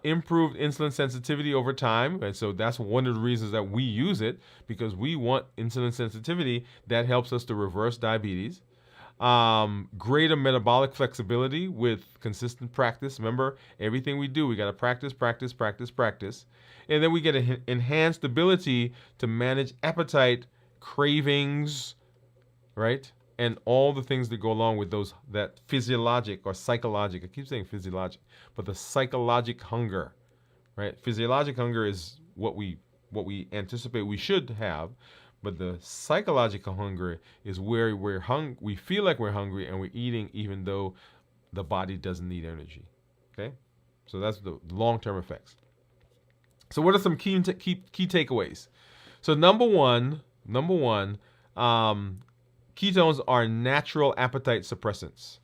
Improved insulin sensitivity over time. And so that's one of the reasons that we use it, because we want insulin sensitivity. That helps us to reverse diabetes. Greater metabolic flexibility with consistent practice. Remember, everything we do, we got to practice. And then we get an enhanced ability to manage appetite, cravings, right? And all the things that go along with that physiologic or psychologic, I keep saying physiologic, but the psychologic hunger, right? Physiologic hunger is what we anticipate we should have, but the psychological hunger is where we feel like we're hungry and we're eating even though the body doesn't need energy, okay? So that's the long-term effects. So what are some key takeaways? So number one, ketones are natural appetite suppressants,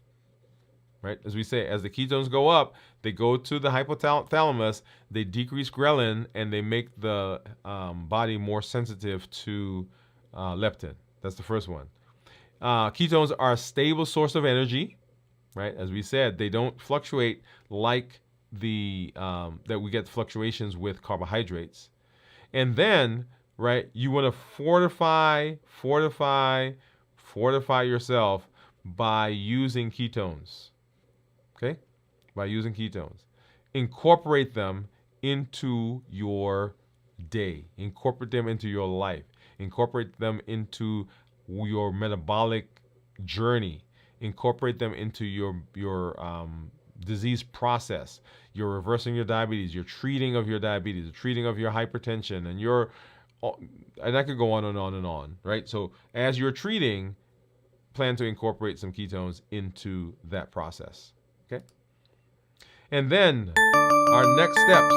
right? As we say, as the ketones go up, they go to the hypothalamus, they decrease ghrelin, and they make the body more sensitive to leptin. That's the first one. Ketones are a stable source of energy, right? As we said, they don't fluctuate like that we get fluctuations with carbohydrates. And then, right, you want to fortify yourself by using ketones. Okay? By using ketones. Incorporate them into your day. Incorporate them into your life. Incorporate them into your metabolic journey. Incorporate them into your disease process. You're reversing your diabetes. You're treating of your diabetes. You're treating of your hypertension. And I could go on and on and on, right? So as you're treating, plan to incorporate some ketones into that process, okay? And then our next steps,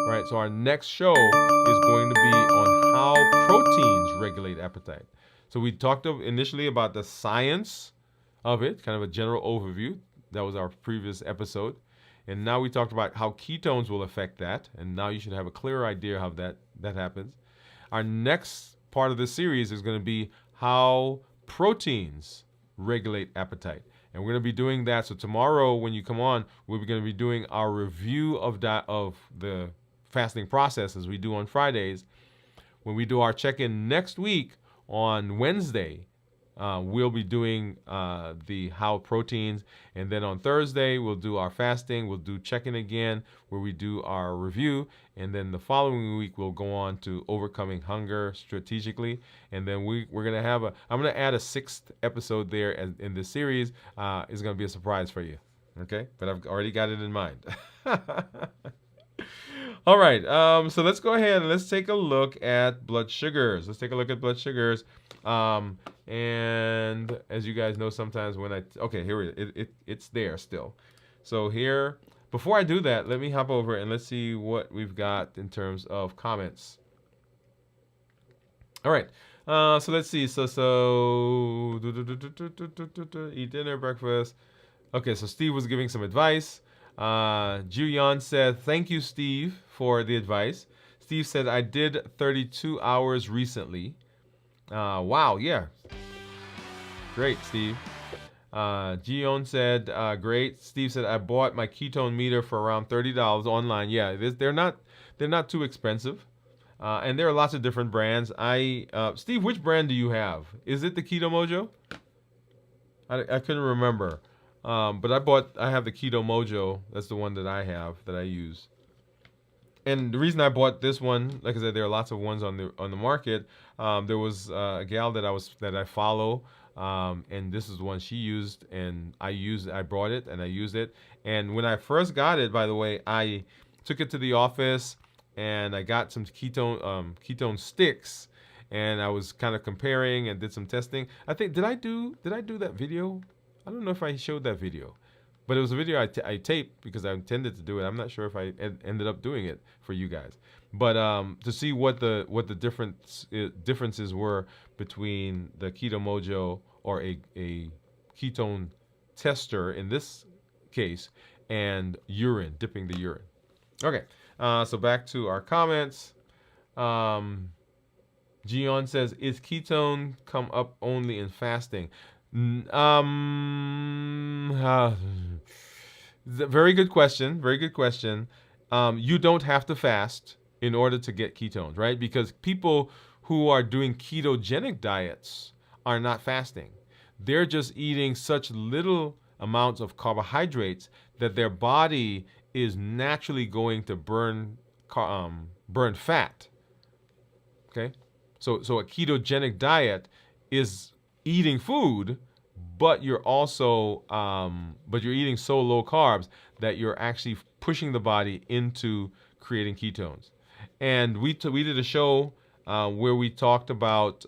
right? So our next show is going to be on how proteins regulate appetite. So we talked initially about the science of it, kind of a general overview. That was our previous episode. And now we talked about how ketones will affect that. And now you should have a clearer idea how that happens. Our next part of this series is going to be how proteins regulate appetite. And we're going to be doing that. So tomorrow when you come on, we're going to be doing our review of the fasting process as we do on Fridays. When we do our check-in next week on Wednesday, we'll be doing the how proteins, and then on Thursday we'll do our fasting. We'll do check-in again where we do our review, and then the following week we'll go on to overcoming hunger strategically, and then we're gonna have I'm gonna add a 6th episode there in this series. It's gonna be a surprise for you, okay? But I've already got it in mind. All right, so let's go ahead and let's take a look at blood sugars. And as you guys know, sometimes when here it's there still. So here, before I do that, let me hop over and let's see what we've got in terms of comments. All right, so let's see. So eat dinner, breakfast. Okay, so Steve was giving some advice. Juyon said, thank you, Steve, for the advice. Steve said, I did 32 hours recently. Wow, yeah. Great, Steve. Gion said, great. Steve said, I bought my ketone meter for around $30 online. Yeah, they're not too expensive. And there are lots of different brands. Steve, which brand do you have? Is it the Keto Mojo? I couldn't remember. But I have the Keto Mojo. That's the one that I have, that I use. And the reason I bought this one, like I said, there are lots of ones on the market. There was a gal that I follow, and this is the one she used, and I brought it and I used it. And when I first got it, by the way, I took it to the office and I got some ketone sticks, and I was kind of comparing and did some testing. I think did I do that video? I don't know if I showed that video. But it was a video I taped because I intended to do it. I'm not sure if I ended up doing it for you guys. But to see what the differences were between the Keto Mojo or a ketone tester in this case and urine, dipping the urine. Okay, so back to our comments. Gion says, "Is ketone come up only in fasting?" Very good question. Very good question. You don't have to fast in order to get ketones, right? Because people who are doing ketogenic diets are not fasting. They're just eating such little amounts of carbohydrates that their body is naturally going to burn fat. Okay, so a ketogenic diet is eating food, but you're also but you're eating so low carbs that you're actually pushing the body into creating ketones. And we did a show where we talked about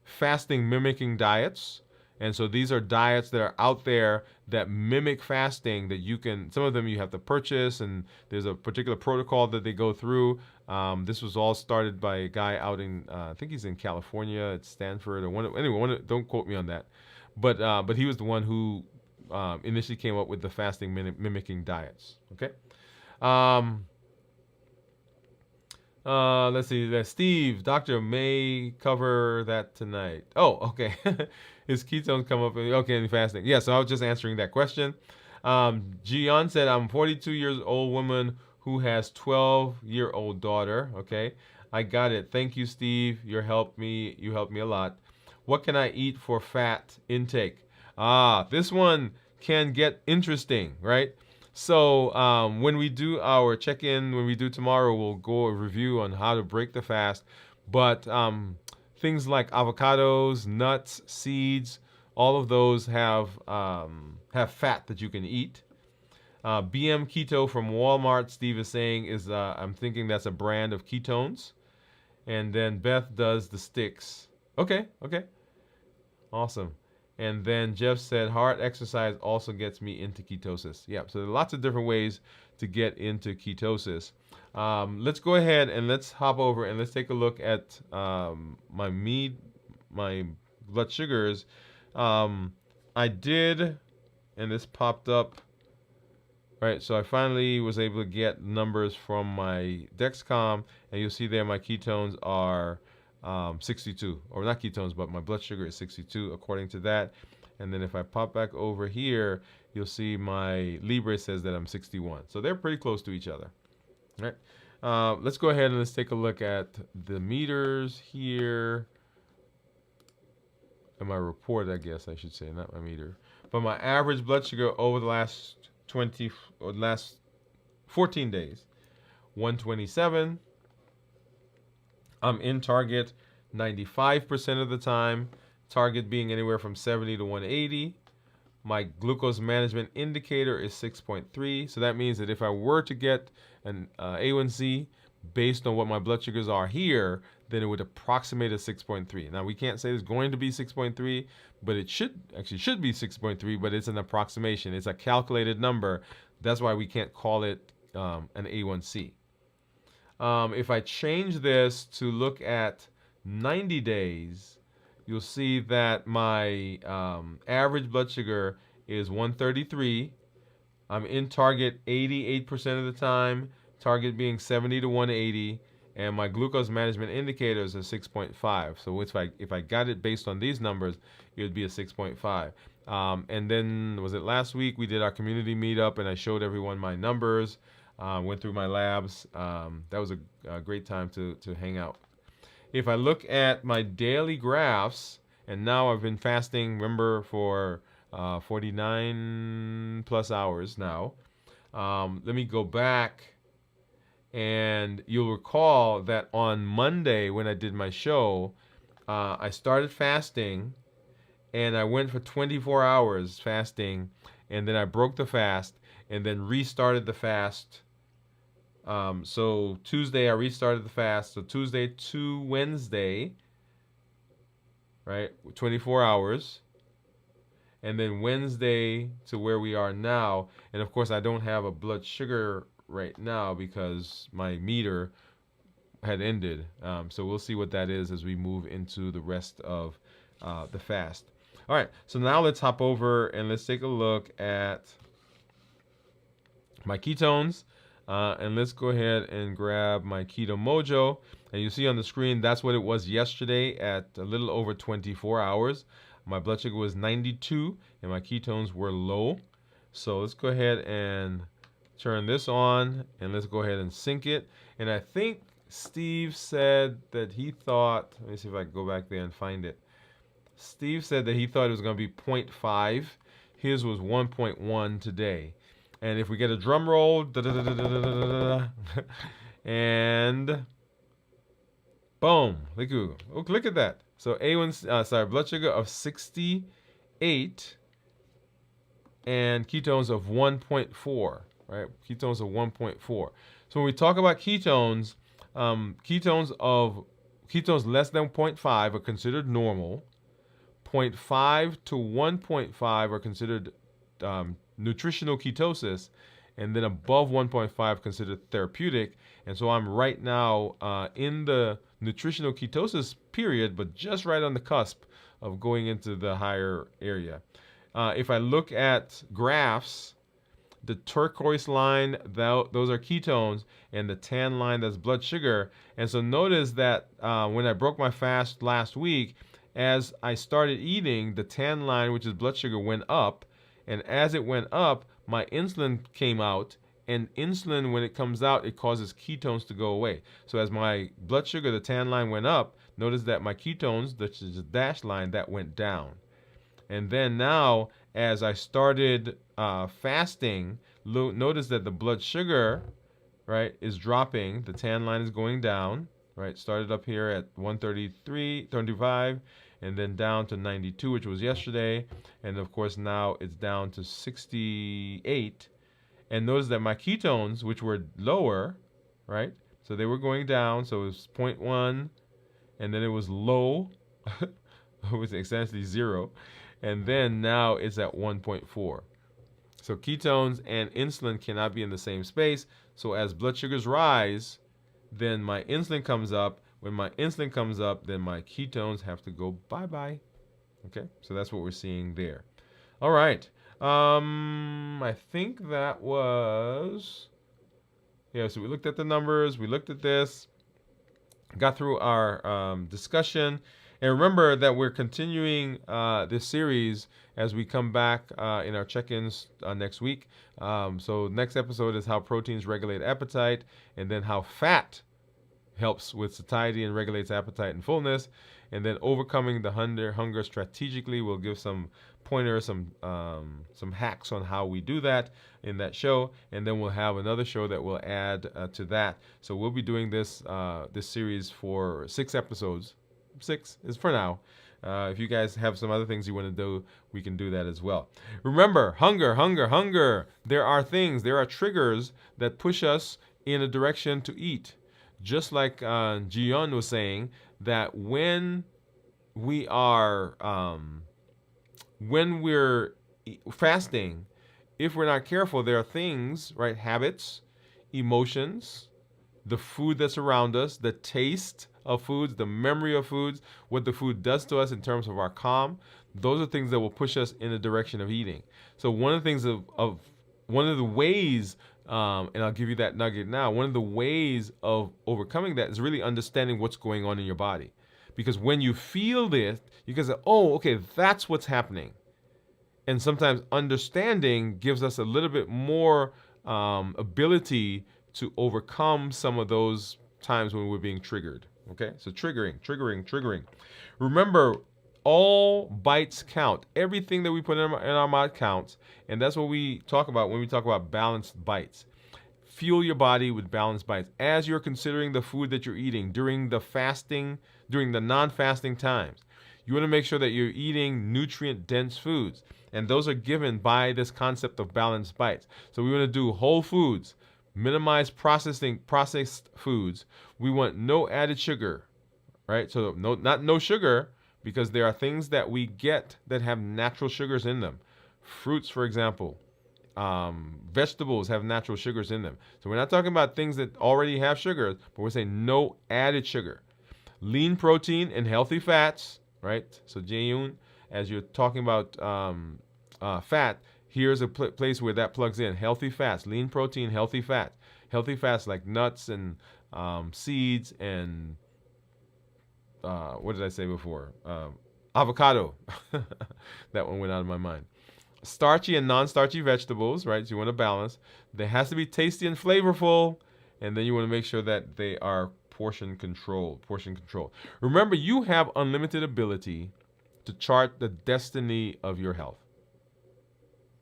fasting mimicking diets. And so these are diets that are out there that mimic fasting that you can, some of them you have to purchase, and there's a particular protocol that they go through. This was all started by a guy out in, I think he's in California at Stanford, or don't quote me on that. But he was the one who initially came up with the fasting mimicking diets. Okay. Let's see. Steve, Doctor may cover that tonight. Oh, okay. His ketones come up. Okay, in fasting. Yeah, so I was just answering that question. Gian said, "I'm 42 years old woman who has 12-year-old daughter." Okay, I got it. Thank you, Steve. You helped me a lot. What can I eat for fat intake? This one can get interesting, right? So when we do our check-in, when we do tomorrow, we'll go a review on how to break the fast. But things like avocados, nuts, seeds, all of those have fat that you can eat. BM Keto from Walmart, Steve is saying, is I'm thinking that's a brand of ketones. And then Beth does the sticks. Okay. Awesome. And then Jeff said, heart exercise also gets me into ketosis. Yeah, so there are lots of different ways to get into ketosis. Let's go ahead and let's hop over and let's take a look at my blood sugars. I did, and this popped up. Right, so I finally was able to get numbers from my Dexcom, and you'll see there my ketones are 62, or not ketones, but my blood sugar is 62 according to that. And then if I pop back over here, you'll see my Libre says that I'm 61. So they're pretty close to each other. All right, let's go ahead and let's take a look at the meters here. And my report, I guess I should say, not my meter. But my average blood sugar over the last 14 days, 127. I'm in target 95% of the time, target being anywhere from 70 to 180. My glucose management indicator is 6.3. So that means that if I were to get an A1C based on what my blood sugars are here, then it would approximate a 6.3. Now, we can't say it's going to be 6.3, but it should be 6.3, but it's an approximation. It's a calculated number. That's why we can't call it an A1C. If I change this to look at 90 days, you'll see that my average blood sugar is 133. I'm in target 88% of the time, target being 70 to 180, and my glucose management indicators are 6.5. So if I got it based on these numbers, it would be a 6.5. And then, was it last week, we did our community meetup, and I showed everyone my numbers. Went through my labs. That was a great time to hang out. If I look at my daily graphs, and now I've been fasting, remember, for 49 plus hours now. Let me go back And you'll recall that on Monday when I did my show, I started fasting and I went for 24 hours fasting, and then I broke the fast and then restarted the fast. So Tuesday I restarted the fast. So Tuesday to Wednesday, right? 24 hours. And then Wednesday to where we are now. And of course, I don't have a blood sugar right now because my meter had ended. So we'll see what that is as we move into the rest of the fast. All right, so now let's hop over and let's take a look at my ketones. And let's go ahead and grab my Keto Mojo. And you see on the screen, that's what it was yesterday at a little over 24 hours. My blood sugar was 92 and my ketones were low. So let's go ahead and turn this on and let's go ahead and sync it. And I think Steve said that he thought, let me see if I can go back there and find it. Steve said that he thought it was going to be 0.5. His was 1.1 today. And if we get a drum roll, and boom, look at that. So blood sugar of 68 and ketones of 1.4, right? Ketones of 1.4. So when we talk about ketones, ketones less than 0.5 are considered normal. 0.5 to 1.5 are considered nutritional ketosis, and then above 1.5 considered therapeutic. And so I'm right now in the nutritional ketosis period, but just right on the cusp of going into the higher area. If I look at graphs, the turquoise line, those are ketones, and the tan line, that's blood sugar. And so notice that when I broke my fast last week, as I started eating, the tan line, which is blood sugar, went up. And as it went up, my insulin came out. And insulin, when it comes out, it causes ketones to go away. So as my blood sugar, the tan line, went up, notice that my ketones, which is the dashed line, that went down. And then now, as I started fasting, notice that the blood sugar, right, is dropping. The tan line is going down, right? Started up here at 133, 35, and then down to 92, which was yesterday. And of course, now it's down to 68. And notice that my ketones, which were lower, right? So they were going down. So it was 0.1, and then it was low. It was essentially 0. And then now it's at 1.4. So ketones and insulin cannot be in the same space. So as blood sugars rise, then my insulin comes up. When my insulin comes up, then my ketones have to go bye-bye. Okay, so that's what we're seeing there. All right. I think that was... Yeah, so we looked at the numbers. We looked at this. Got through our discussion. And remember that we're continuing this series as we come back in our check-ins next week. So next episode is how proteins regulate appetite, and then how fat helps with satiety and regulates appetite and fullness, and then overcoming the hunger strategically. We'll give some pointers, some hacks on how we do that in that show, and then we'll have another show that will add to that. So we'll be doing this series for 6 episodes. 6 is for now. If you guys have some other things you want to do, we can do that as well. Remember, hunger. There are triggers that push us in a direction to eat. Just like Jion was saying, that when we're fasting, if we're not careful, there are things, right? Habits, emotions, the food that's around us, the taste of foods, the memory of foods, what the food does to us in terms of our calm. Those are things that will push us in the direction of eating. So one of the things one of the ways, and I'll give you that nugget now, one of the ways of overcoming that is really understanding what's going on in your body. Because when you feel this, you can say, oh, okay, that's what's happening. And sometimes understanding gives us a little bit more ability to overcome some of those times when we're being triggered. Okay, so triggering. Remember, all bites count. Everything that we put in our mouth counts. And that's what we talk about when we talk about balanced bites. Fuel your body with balanced bites. As you're considering the food that you're eating during the non-fasting times, you want to make sure that you're eating nutrient-dense foods. And those are given by this concept of balanced bites. So we want to do whole foods, minimize processed foods. We want no added sugar, right? So no sugar, because there are things that we get that have natural sugars in them. Fruits, for example. Vegetables have natural sugars in them. So we're not talking about things that already have sugars, but we're saying no added sugar. Lean protein and healthy fats, right? So Jayun, as you're talking about fat, here's a place where that plugs in. Healthy fats, lean protein, healthy fat. Healthy fats like nuts and seeds and what did I say before? Avocado. That one went out of my mind. Starchy and non-starchy vegetables, right? So you want to balance. They has to be tasty and flavorful, and then you want to make sure that they are portion controlled. Remember, you have unlimited ability to chart the destiny of your health.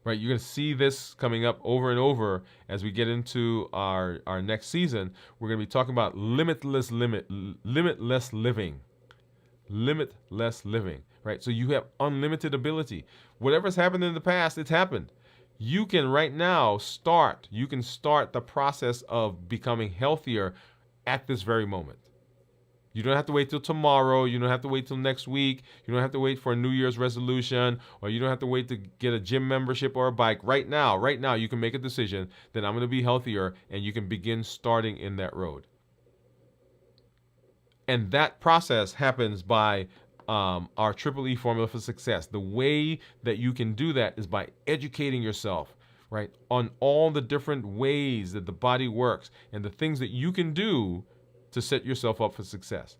Right? You're going to see this coming up over and over as we get into our next season. We're going to be talking about limitless living. Limitless living, right? So you have unlimited ability. Whatever's happened in the past, it's happened. You can right now start the process of becoming healthier at this very moment. You don't have to wait till tomorrow. You don't have to wait till next week. You don't have to wait for a New Year's resolution, or you don't have to wait to get a gym membership or a bike. Right now, you can make a decision that I'm going to be healthier, and you can begin starting in that road. And that process happens by our Triple E formula for success. The way that you can do that is by educating yourself, right, on all the different ways that the body works and the things that you can do to set yourself up for success.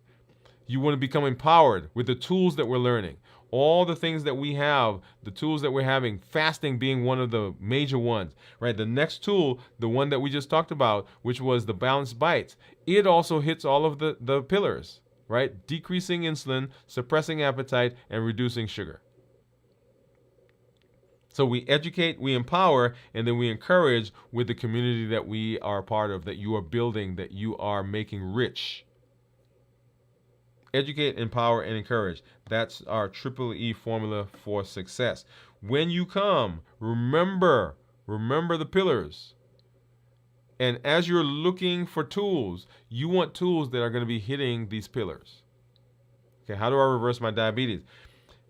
You want to become empowered with the tools that we're learning. All the things that we have, the tools that we're having, fasting being one of the major ones, right? The next tool, the one that we just talked about, which was the balanced bites, it also hits all of the pillars, right? Decreasing insulin, suppressing appetite, and reducing sugar. So we educate, we empower, and then we encourage with the community that we are a part of, that you are building, that you are making rich. Educate, empower, and encourage. That's our Triple E formula for success. When you come, remember the pillars. And as you're looking for tools, you want tools that are going to be hitting these pillars. Okay, how do I reverse my diabetes?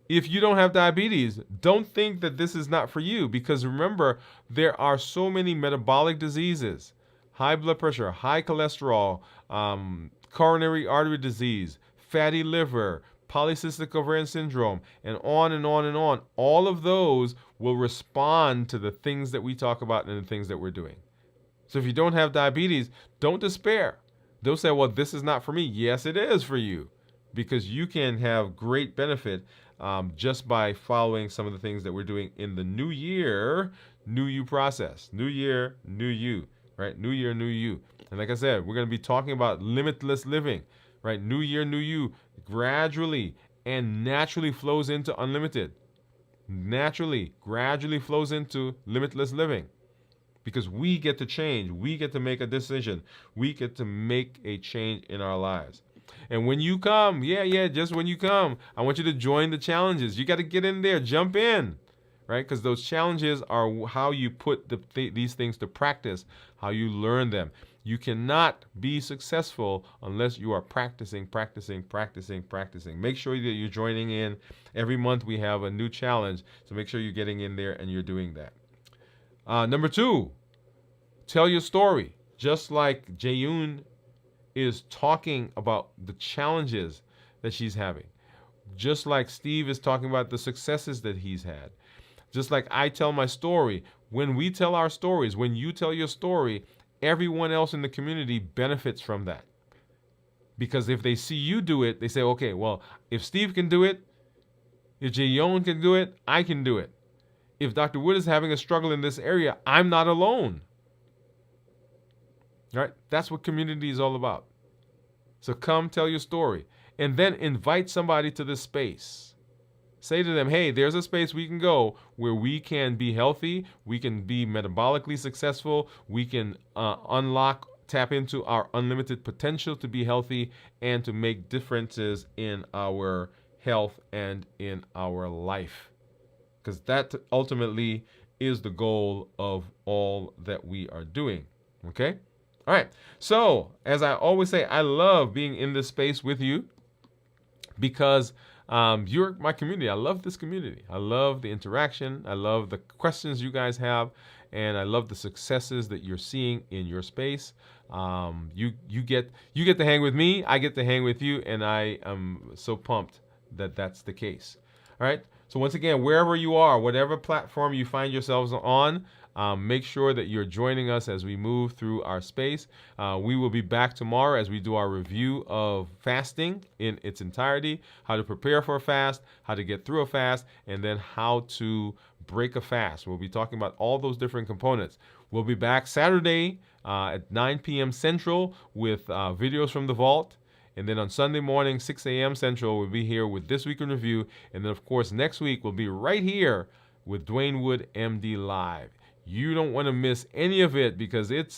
If you don't have diabetes, don't think that this is not for you, because remember, there are so many metabolic diseases, high blood pressure, high cholesterol, coronary artery disease, fatty liver, polycystic ovarian syndrome, and on and on and on. All of those will respond to the things that we talk about and the things that we're doing. So if you don't have diabetes, don't despair. Don't say, well, this is not for me. Yes, it is for you, because you can have great benefit just by following some of the things that we're doing in the new year, new you process. New year, new you, right? New year, new you. And like I said, we're going to be talking about limitless living. Right, new year, new you, gradually and naturally flows into unlimited. Naturally, gradually flows into limitless living. Because we get to change. We get to make a decision. We get to make a change in our lives. And when you come, just when you come, I want you to join the challenges. You got to get in there, jump in. Right? Because those challenges are how you put these things to practice, how you learn them. You cannot be successful unless you are practicing. Make sure that you're joining in. Every month we have a new challenge, so make sure you're getting in there and you're doing that. Number 2, tell your story. Just like Jayun is talking about the challenges that she's having. Just like Steve is talking about the successes that he's had. Just like I tell my story. When we tell our stories, when you tell your story, everyone else in the community benefits from that. Because if they see you do it, they say, okay, well, if Steve can do it, if Jayon can do it, I can do it. If Dr. Wood is having a struggle in this area, I'm not alone. Right? That's what community is all about. So come tell your story. And then invite somebody to this space. Say to them, hey, there's a space we can go where we can be healthy, we can be metabolically successful, we can tap into our unlimited potential to be healthy and to make differences in our health and in our life. Because that ultimately is the goal of all that we are doing. Okay? All right. So, as I always say, I love being in this space with you because you're my community. I love this community. I love the interaction. I love the questions you guys have, and I love the successes that you're seeing in your space. You get to hang with me. I get to hang with you, and I am so pumped that that's the case. All right. So once again, wherever you are, whatever platform you find yourselves on, make sure that you're joining us as we move through our space. We will be back tomorrow as we do our review of fasting in its entirety, how to prepare for a fast, how to get through a fast, and then how to break a fast. We'll be talking about all those different components. We'll be back Saturday at 9 p.m. Central with videos from the vault. And then on Sunday morning, 6 a.m. Central, we'll be here with This Week in Review. And then, of course, next week, we'll be right here with Dwain Woode, MD Live. You don't want to miss any of it because we're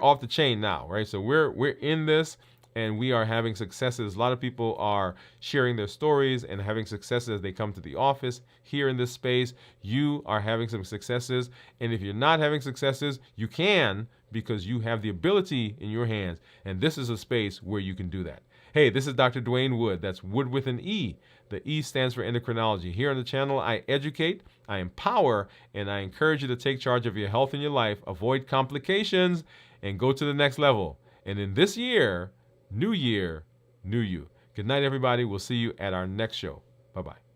off the chain now, right? So we're in this and we are having successes. A lot of people are sharing their stories and having successes as they come to the office here in this space. You are having some successes. And if you're not having successes, you can, because you have the ability in your hands. And this is a space where you can do that. Hey, this is Dr. Dwain Woode. That's Wood with an E. The E stands for endocrinology. Here on the channel, I educate, I empower, and I encourage you to take charge of your health and your life, avoid complications, and go to the next level. And in this year, new you. Good night, everybody. We'll see you at our next show. Bye-bye.